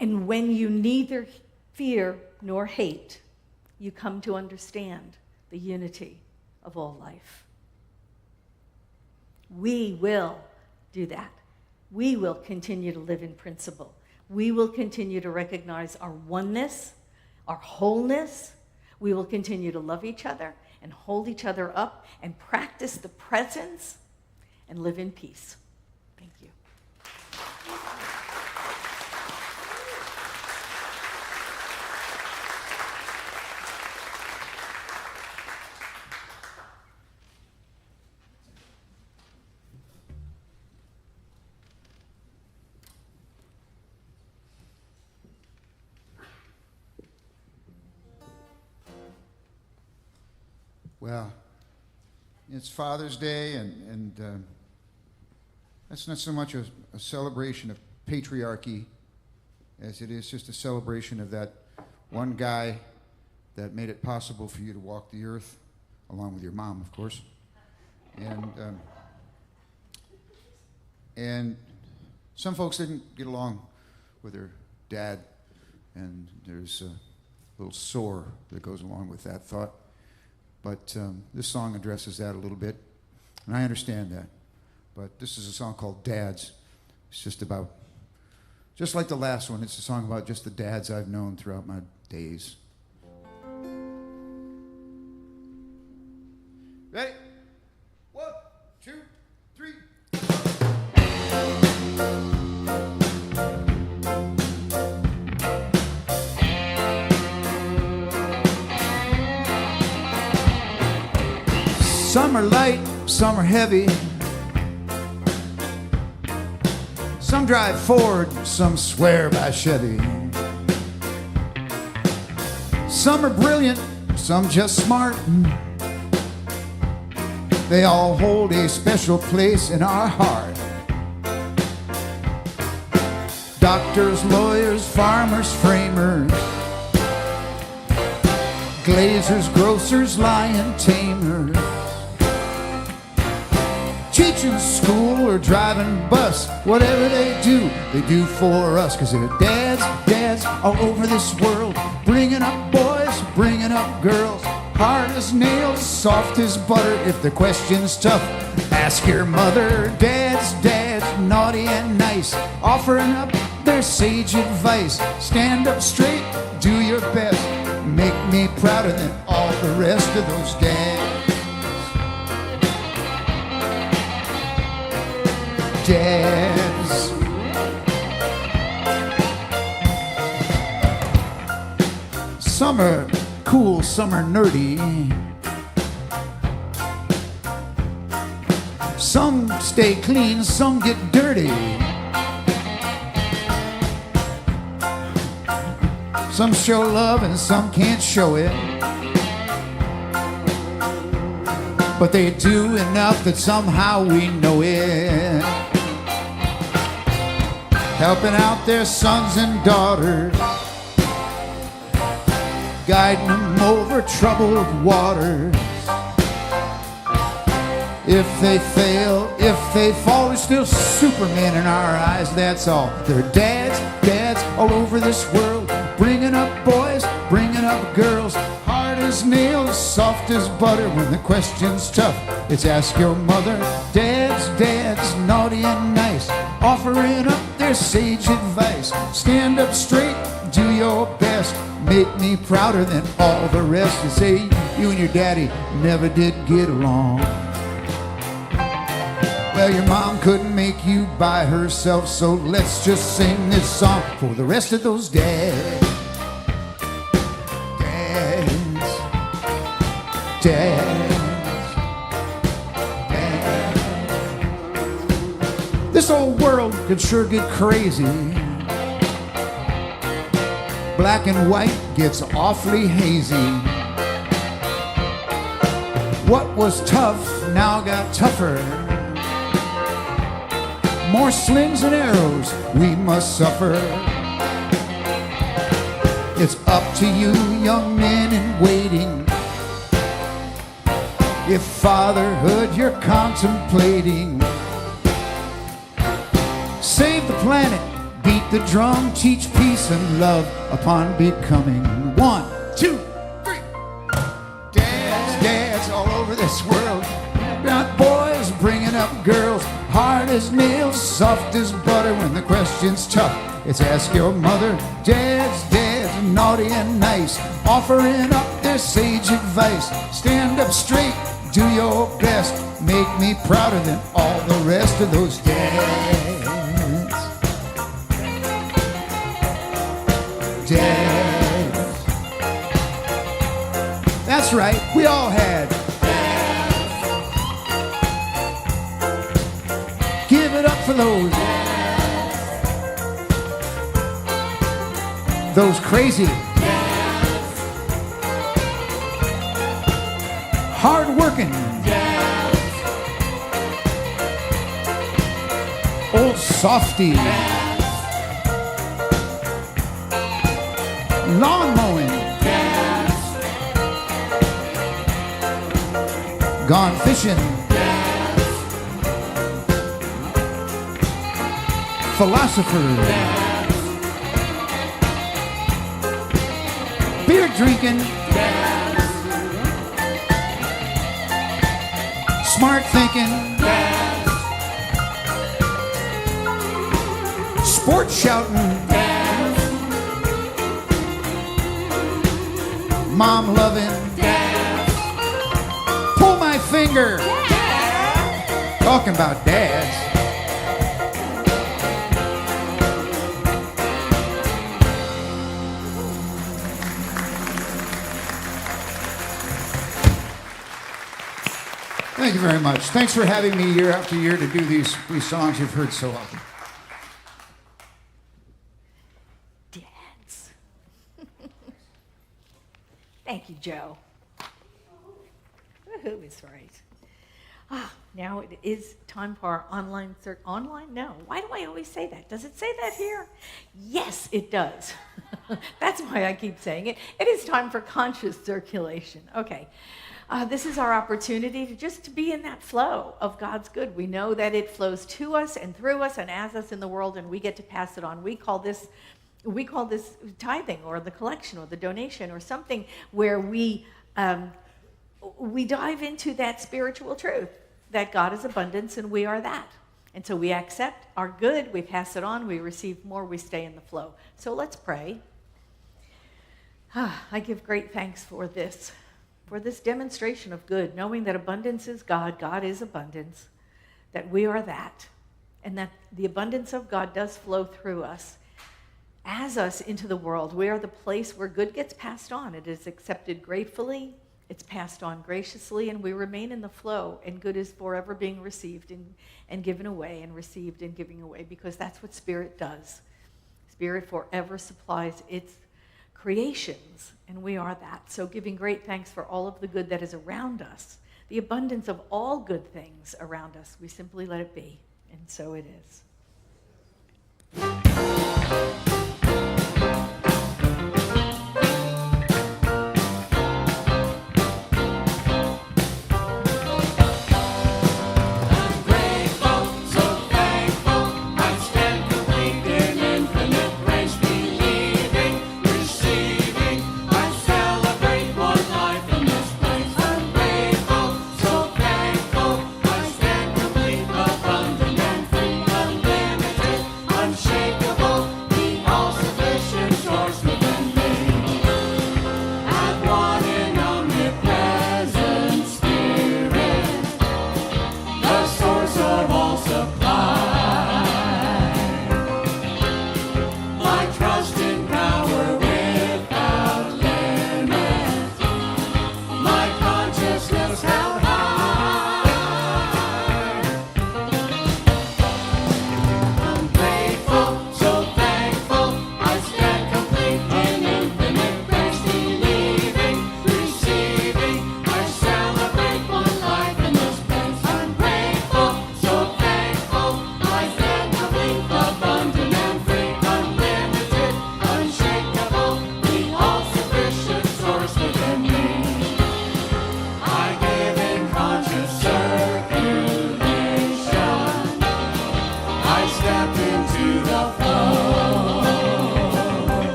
And when you neither fear nor hate, you come to understand the unity of all life. We will do that. We will continue to live in principle. We will continue to recognize our oneness, our wholeness. We will continue to love each other and hold each other up and practice the presence and live in peace. Thank you. Well, it's Father's Day, and that's not so much a celebration of patriarchy as it is just a celebration of that one guy that made it possible for you to walk the earth, along with your mom, of course. And some folks didn't get along with their dad, and there's a little sore that goes along with that thought. But this song addresses that a little bit, and I understand that. But this is a song called Dads. It's just like the last one, it's a song about just the dads I've known throughout my days. Ready? 1, 2, 3. Some are light, some are heavy. Some drive Ford, some swear by Chevy. Some are brilliant, some just smart. They all hold a special place in our heart. Doctors, lawyers, farmers, framers, glazers, grocers, lion tamers, teaching school or driving bus, whatever they do for us. 'Cause they're dads all over this world, bringing up boys, bringing up girls, hard as nails, soft as butter. If the question's tough, ask your mother. Dads, naughty and nice, offering up their sage advice. Stand up straight, do your best, make me prouder than all the rest of those dads. Dads. Some are cool, some are nerdy. Some stay clean, some get dirty. Some show love and some can't show it. But they do enough that somehow we know it. Helping out their sons and daughters, guiding them over troubled waters. If they fail, if they fall, they're still Superman in our eyes, that's all. They're dads, dads all over this world, bringing up boys, bringing up girls, hard as nails, soft as butter. When the question's tough, it's ask your mother. Dads, dads, naughty and nice, offering up their sage advice. Stand up straight, do your best, make me prouder than all the rest. You say you and your daddy never did get along. Well, your mom couldn't make you by herself, so let's just sing this song for the rest of those dads. Dads. Dads. Dads. This old world could sure get crazy. Black and white gets awfully hazy. What was tough now got tougher. More slings and arrows we must suffer. It's up to you, young men in waiting. If fatherhood you're contemplating, save the planet, beat the drum, teach peace and love upon becoming. 1, 2, 3. Dads, dads all over this world, got boys bringing up girls, hard as nails, soft as butter. When the question's tough, it's ask your mother. Dads, dads, naughty and nice, offering up their sage advice. Stand up straight, do your best, make me prouder than all the rest of those dads. Dads. That's right, we all had. Give it up for those crazy, hard-working, old softy, lawn mowing, gone fishing, philosophers, beer drinking, smart thinking, sports shouting, mom loving, pull my finger, talking about dads. Thank you very much. Thanks for having me year after year to do these songs you've heard so often. Dads. Thank you, Joe. Woohoo is right. Now it is time for our online online? No. Why do I always say that? Does it say that here? Yes, it does. That's why I keep saying it. It is time for conscious circulation. Okay. This is our opportunity to just to be in that flow of God's good. We know that it flows to us and through us and as us in the world, and we get to pass it on. We call this tithing or the collection or the donation or something where we dive into that spiritual truth that God is abundance and we are that. And so we accept our good, we pass it on, we receive more, we stay in the flow. So let's pray. I give great thanks for this demonstration of good, knowing that abundance is God, God is abundance, that we are that, and that the abundance of God does flow through us, as us into the world. We are the place where good gets passed on. It is accepted gratefully, it's passed on graciously, and we remain in the flow, and good is forever being received and given away, and received and giving away, because that's what Spirit does. Spirit forever supplies its creations, and we are that. So giving great thanks for all of the good that is around us, the abundance of all good things around us, we simply let it be, and so it is.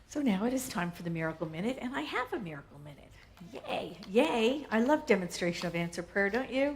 So now it is time for the Miracle Minute, and I have a Miracle Minute. Yay, yay. I love demonstration of answer prayer, don't you?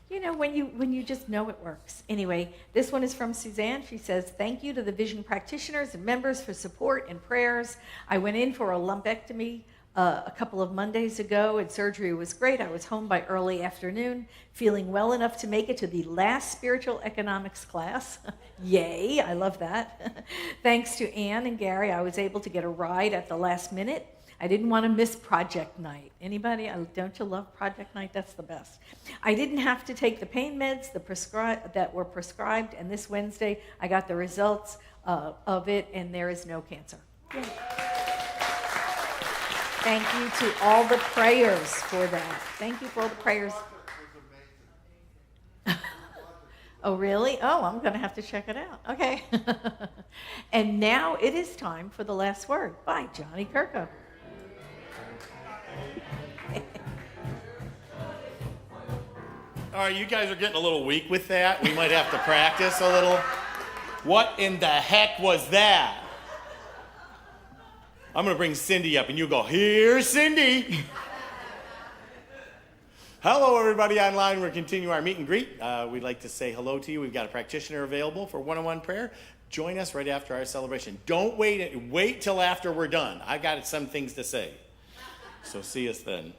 You know, when you just know it works. Anyway, this one is from Suzanne. She says, thank you to the Vision practitioners and members for support and prayers. I went in for a lumpectomy a couple of Mondays ago, and surgery was great. I was home by early afternoon, feeling well enough to make it to the last spiritual economics class. Yay, I love that. Thanks to Ann and Gary, I was able to get a ride at the last minute. I didn't want to miss project night. Anybody? Don't you love project night? That's the best. I didn't have to take the pain meds that were prescribed, and this Wednesday I got the results of it, and there is no cancer. Yay. Thank you to all the prayers for that. Thank you for all the prayers. Oh, really? Oh, I'm going to have to check it out. Okay. And now it is time for the last word by Johnny Kirko. All right, you guys are getting a little weak with that. We might have to practice a little. What in the heck was that? I'm going to bring Cindy up, and you go, here's Cindy. Hello, everybody online. We're continuing our meet and greet. We'd like to say hello to you. We've got a practitioner available for one-on-one prayer. Join us right after our celebration. Don't wait till after we're done. I've got some things to say. So see us then.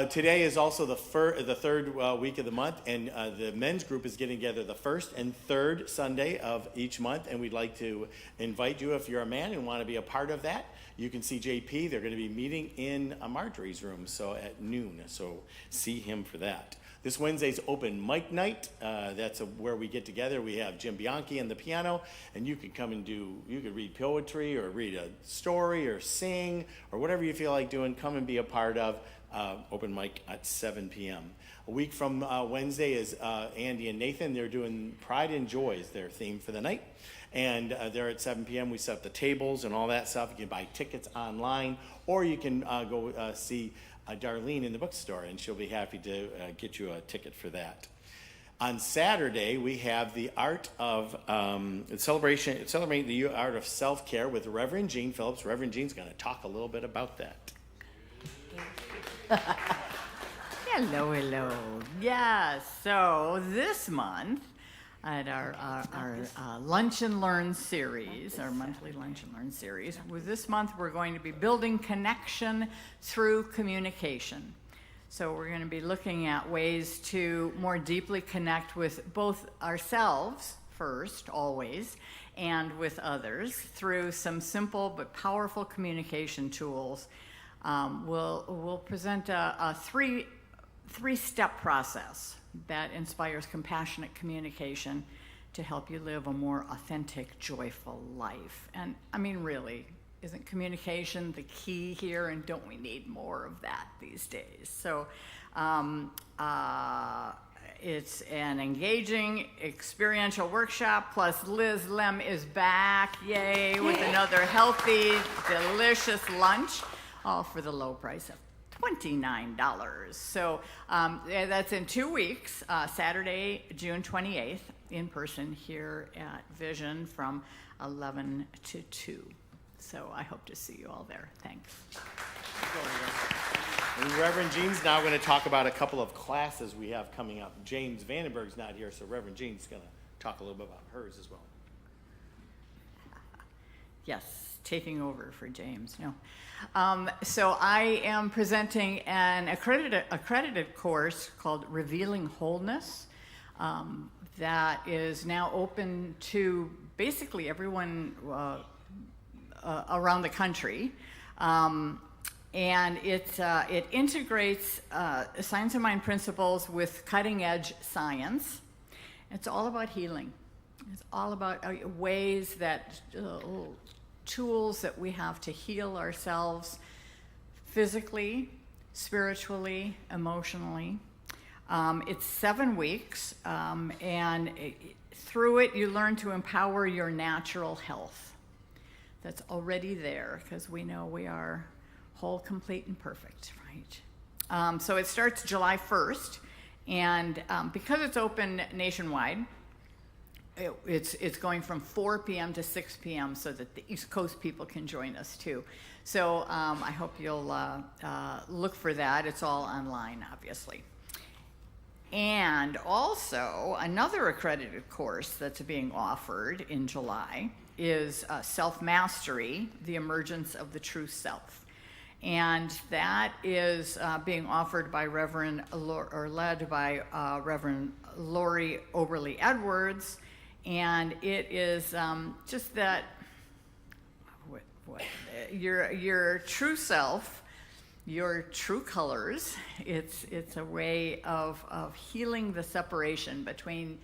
Today is also the third week of the month, and the men's group is getting together the first and third Sunday of each month, and we'd like to invite you, if you're a man and want to be a part of that. You can see JP. They're going to be meeting in Marjorie's room, so at noon, so see him for that. This Wednesday's open mic night. That's where we get together. We have Jim Bianchi on the piano, and you can come and you could read poetry or read a story or sing or whatever you feel like doing. Come and be a part of open mic at 7 p.m. A week from Wednesday is Andy and Nathan. They're doing Pride and Joy is their theme for the night. And they're at 7 p.m. We set up the tables and all that stuff. You can buy tickets online, or you can go see Darlene in the bookstore, and she'll be happy to get you a ticket for that. On Saturday, we have the art of celebrating the art of self-care with Reverend Gene Phillips. Reverend Gene's going to talk a little bit about that. Hello, hello. Yes, so this month at our Lunch and Learn series, our monthly Lunch and Learn series, this month we're going to be building connection through communication. So we're going to be looking at ways to more deeply connect with both ourselves first, always, and with others through some simple but powerful communication tools. We'll present a three-step process that inspires compassionate communication to help you live a more authentic, joyful life. And I mean, really, isn't communication the key here? And don't we need more of that these days? So it's an engaging experiential workshop, plus Liz Lem is back, yay, with another healthy, delicious lunch, all for the low price of $29. So that's in 2 weeks, Saturday, June 28th, in person here at Vision from 11 to 2. So I hope to see you all there. Thanks. And Reverend Gene's now going to talk about a couple of classes we have coming up. James Vandenberg's not here, so Reverend Gene's going to talk a little bit about hers as well. Yes, taking over for James. No. So I am presenting an accredited course called Revealing Wholeness that is now open to basically everyone around the country. And it integrates science of mind principles with cutting-edge science. It's all about healing. It's all about ways that tools that we have to heal ourselves physically, spiritually, emotionally. It's 7 weeks, and through it you learn to empower your natural health that's already there, because we know we are whole, complete, and perfect, right? So it starts July 1st, and because it's open nationwide, it's going from 4 p.m. to 6 p.m. so that the East Coast people can join us too. So I hope you'll look for that. It's all online, obviously. And also, another accredited course that's being offered in July is Self-Mastery, The Emergence of the True Self. And that is being offered by led by Reverend Lori Oberly Edwards. And it is just that your true self, your true colors. It's a way of healing the separation between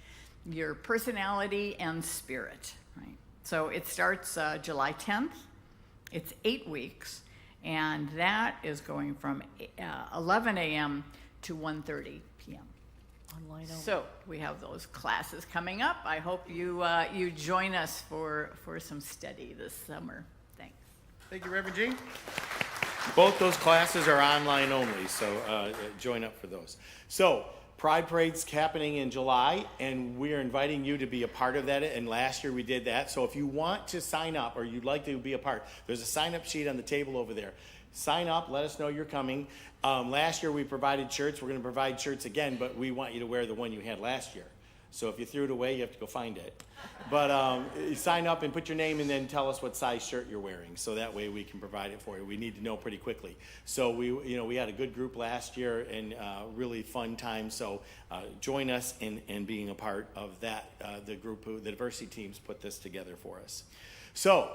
your personality and spirit. Right. So it starts July 10th. It's 8 weeks, and that is going from 11 a.m. to 1:30 p.m. Online only. So we have those classes coming up. I hope you join us for some study this summer. Thanks. Thank you, Reverend Gene. Both those classes are online only, so join up for those. So Pride Parade's happening in July, and we are inviting you to be a part of that. And last year we did that. So if you want to sign up or you'd like to be a part, there's a sign-up sheet on the table over there. Sign up. Let us know you're coming. Last year we provided shirts. We're going to provide shirts again, but we want you to wear the one you had last year. So if you threw it away, you have to go find it. But you sign up and put your name and then tell us what size shirt you're wearing. So that way we can provide it for you. We need to know pretty quickly. So we had a good group last year and really fun time. So join us in being a part of that. The diversity teams put this together for us. So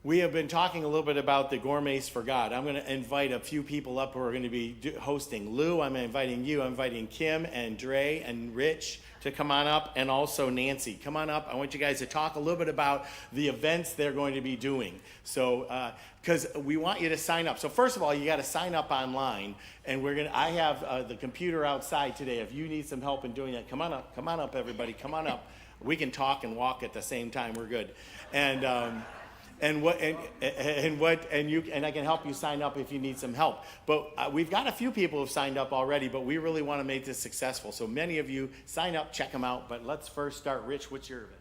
we have been talking a little bit about the Gourmets for God. I'm going to invite a few people up who are going to be hosting. Lou, I'm inviting you. I'm inviting Kim and Dre and Rich to come on up, and also Nancy. Come on up. I want you guys to talk a little bit about the events they're going to be doing. So, because we want you to sign up. So first of all, you got to sign up online, and I have the computer outside today. If you need some help in doing that, come on up, everybody. Come on up. We can talk and walk at the same time. We're good. And I can help you sign up if you need some help. But we've got a few people who've signed up already, but we really want to make this successful. So many of you sign up, check them out. But let's first start. Rich, what's your event?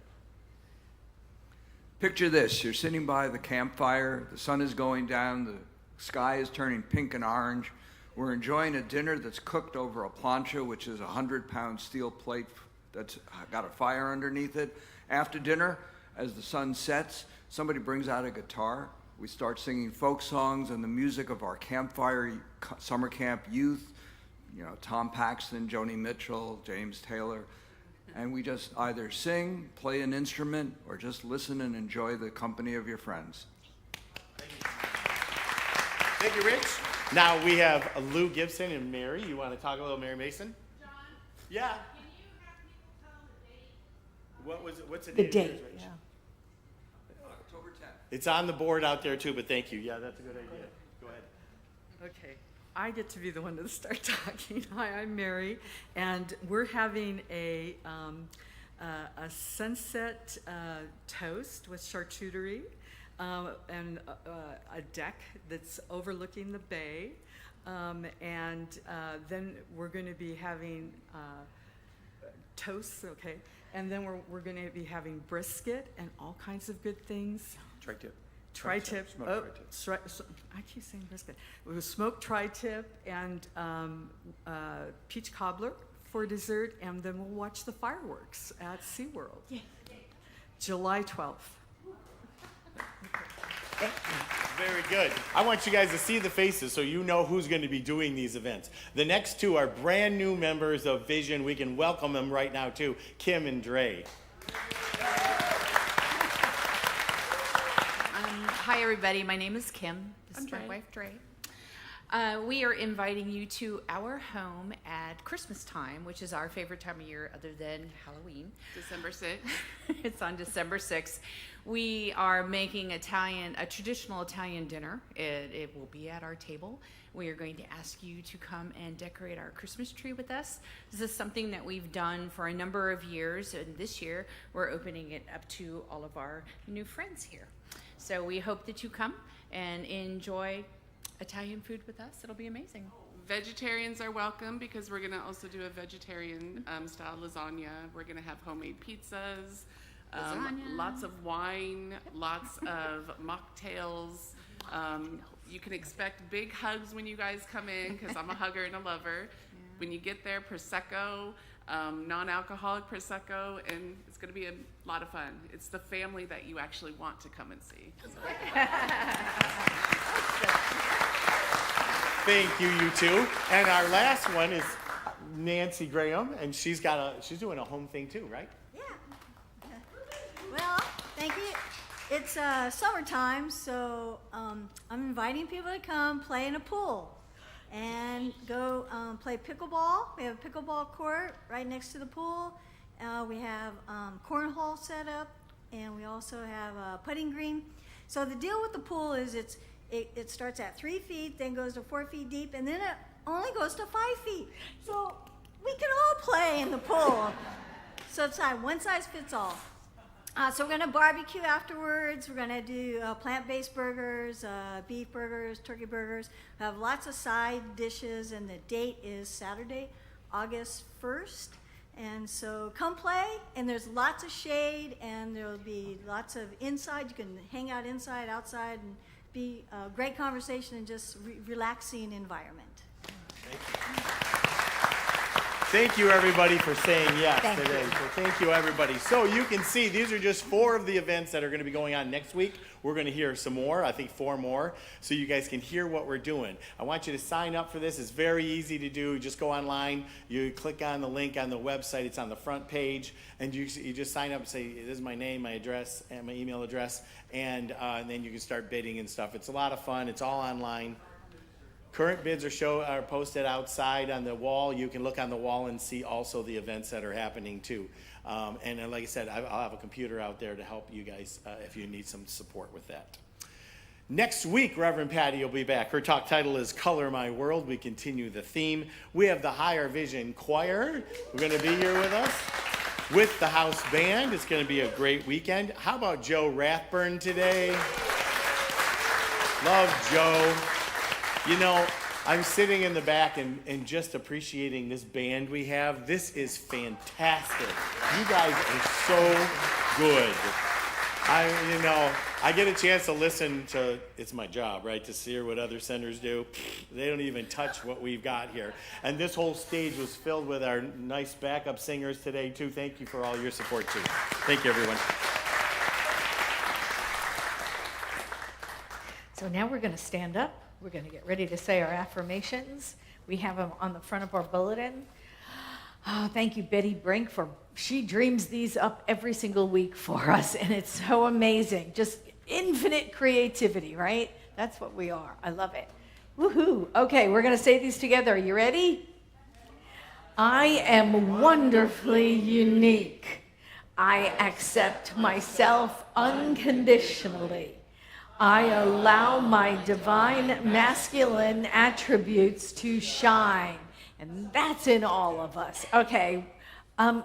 Picture this. You're sitting by the campfire. The sun is going down. The sky is turning pink and orange. We're enjoying a dinner that's cooked over a plancha, which is a 100-pound steel plate that's got a fire underneath it. After dinner, as the sun sets, somebody brings out a guitar. We start singing folk songs and the music of our campfire summer camp youth, Tom Paxton, Joni Mitchell, James Taylor. And we just either sing, play an instrument, or just listen and enjoy the company of your friends. Thank you, Rich. Now we have Lou Gibson and Mary. You want to talk a little, Mary Mason? John? Yeah. Can you have people tell the date? What's the The date? date, yeah. October 10th. It's on the board out there too, but thank you. Yeah, that's a good idea. Go ahead. Okay, I get to be the one to start talking. Hi, I'm Mary, and we're having a sunset toast with charcuterie and a deck that's overlooking the bay, and then we're going to be having toast, okay, and then we're going to be having brisket and all kinds of good things. Tri-tip. Tri-tip. Smoked tri-tip. I keep saying brisket. It was smoked tri-tip and peach cobbler for dessert, and then we'll watch the fireworks at SeaWorld. Yeah. July 12th. Very good. I want you guys to see the faces so you know who's going to be doing these events. The next two are brand new members of Vision. We can welcome them right now too, Kim and Dre. Hi, everybody. My name is Kim. This is my wife, Dre. We are inviting you to our home at Christmas time, which is our favorite time of year other than Halloween. December 6th. It's on December 6th. We are making a traditional Italian dinner. It will be at our table. We are going to ask you to come and decorate our Christmas tree with us. This is something that we've done for a number of years, and this year we're opening it up to all of our new friends here. So we hope that you come and enjoy Italian food with us. It'll be amazing. Vegetarians are welcome because we're going to also do a vegetarian style lasagna. We're going to have homemade pizzas, lots of wine, lots of mocktails. You can expect big hugs when you guys come in because I'm a hugger and a lover. Yeah. When you get there, Prosecco, non-alcoholic Prosecco, and it's going to be a lot of fun. It's the family that you actually want to come and see. Thank you, you two. And our last one is Nancy Graham, and she's doing a home thing too, right? Yeah. Well, thank you. It's summertime, so I'm inviting people to come play in a pool and go play pickleball. We have a pickleball court right next to the pool. We have cornhole set up, and we also have a putting green. So the deal with the pool is it starts at 3 feet, then goes to 4 feet deep, and then it only goes to 5 feet. So we can all play in the pool. So it's not one size fits all. So we're going to barbecue afterwards. We're going to do plant-based burgers, beef burgers, turkey burgers. We have lots of side dishes, and the date is Saturday, August 1st. And so come play, and there's lots of shade, and there will be lots of inside. You can hang out inside, outside, and be a great conversation and just relaxing environment. Thank you. Thank you, everybody, for saying yes Thank today. you. So thank you, everybody. So you can see these are just 4 of the events that are going to be going on next week. We're going to hear some more, I think 4 more, so you guys can hear what we're doing. I want you to sign up for this. It's very easy to do. Just go online. You click on the link on the website. It's on the front page. And you just sign up and say, this is my name, my address, and my email address. And then you can start bidding and stuff. It's a lot of fun. It's all online. Current bids are posted outside on the wall. You can look on the wall and see also the events that are happening too. And like I said, I'll have a computer out there to help you guys if you need some support with that. Next week, Reverend Patti will be back. Her talk title is Color My World. We continue the theme. We have the Higher Vision Choir. We're going to be here with us with the house band. It's going to be a great weekend. How about Joe Rathburn today? Love Joe. You know, I'm sitting in the back and just appreciating this band we have. This is fantastic. You guys are so good. I get a chance to listen to, it's my job, right, to hear what other centers do. They don't even touch what we've got here. And this whole stage was filled with our nice backup singers today, too. Thank you for all your support, too. Thank you, everyone. So now we're going to stand up. We're going to get ready to say our affirmations. We have them on the front of our bulletin. Oh, thank you, Betty Brink, she dreams these up every single week for us, and it's so amazing. Just infinite creativity, right? That's what we are. I love it. Woohoo. Okay, we're going to say these together. Are you ready? I am wonderfully unique. I accept myself unconditionally. I allow my divine masculine attributes to shine. And that's in all of us. Okay. You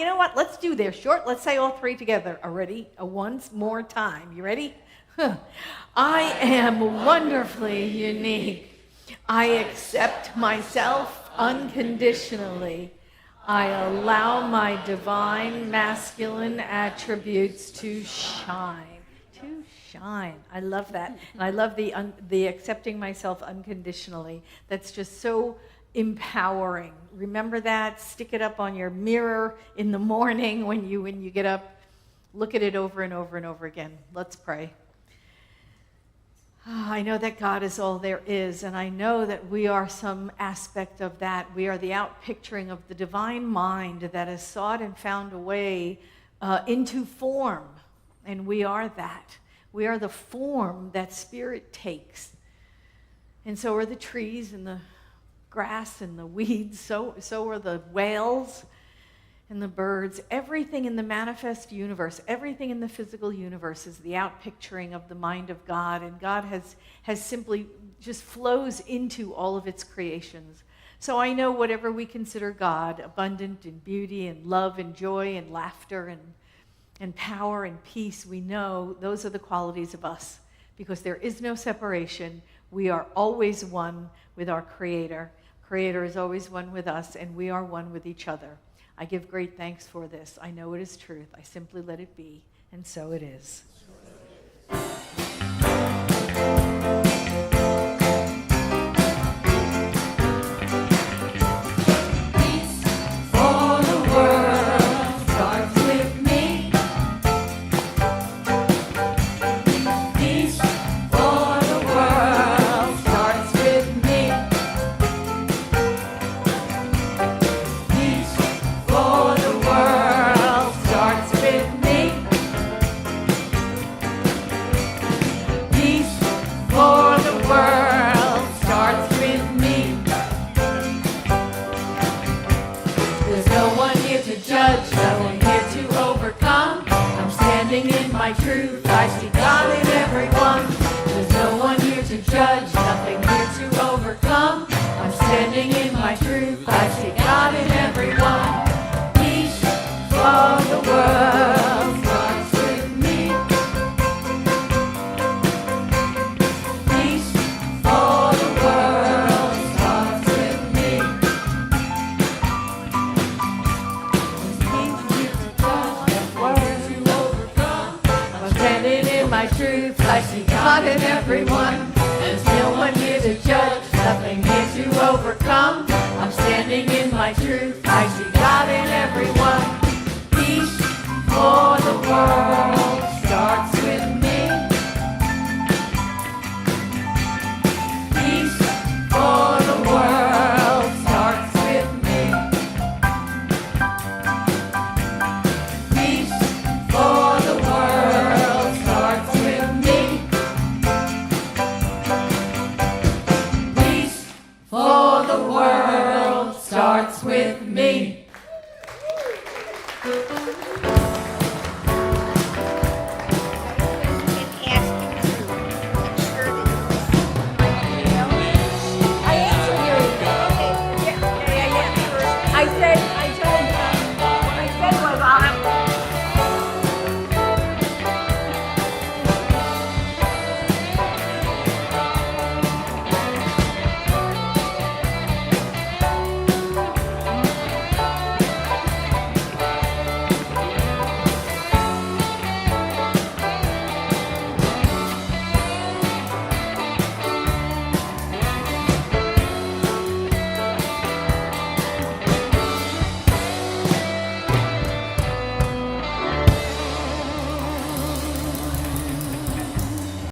know what? Let's do this short. Let's say all 3 together. Ready? Once more time. You ready? I am wonderfully unique. I accept myself unconditionally. I allow my divine masculine attributes to shine. Shine. I love that. And I love the accepting myself unconditionally. That's just so empowering. Remember that. Stick it up on your mirror in the morning when you get up. Look at it over and over and over again. Let's pray. I know that God is all there is, and I know that we are some aspect of that. We are the outpicturing of the divine mind that has sought and found a way into form, and we are that. We are the form that Spirit takes. And so are the trees and the grass and the weeds. So are the whales and the birds. Everything in the manifest universe, everything in the physical universe is the outpicturing of the mind of God. And God has simply just flows into all of its creations. So I know whatever we consider God, abundant in beauty and love and joy and laughter and power and peace, we know those are the qualities of us, because there is no separation. We are always one with our Creator. Creator is always one with us, and we are one with each other. I give great thanks for this. I know it is truth. I simply let it be, and so it is. Truth, I see God in everyone. There's no one here to judge, nothing here to overcome. I'm standing in my truth, I see God in everyone. Peace for the world starts with me. Peace for the world starts with me. There's peace here to judge, no words to overcome. Standing in my truth, I see God in everyone. There's no one here to judge, nothing here to overcome. I'm standing in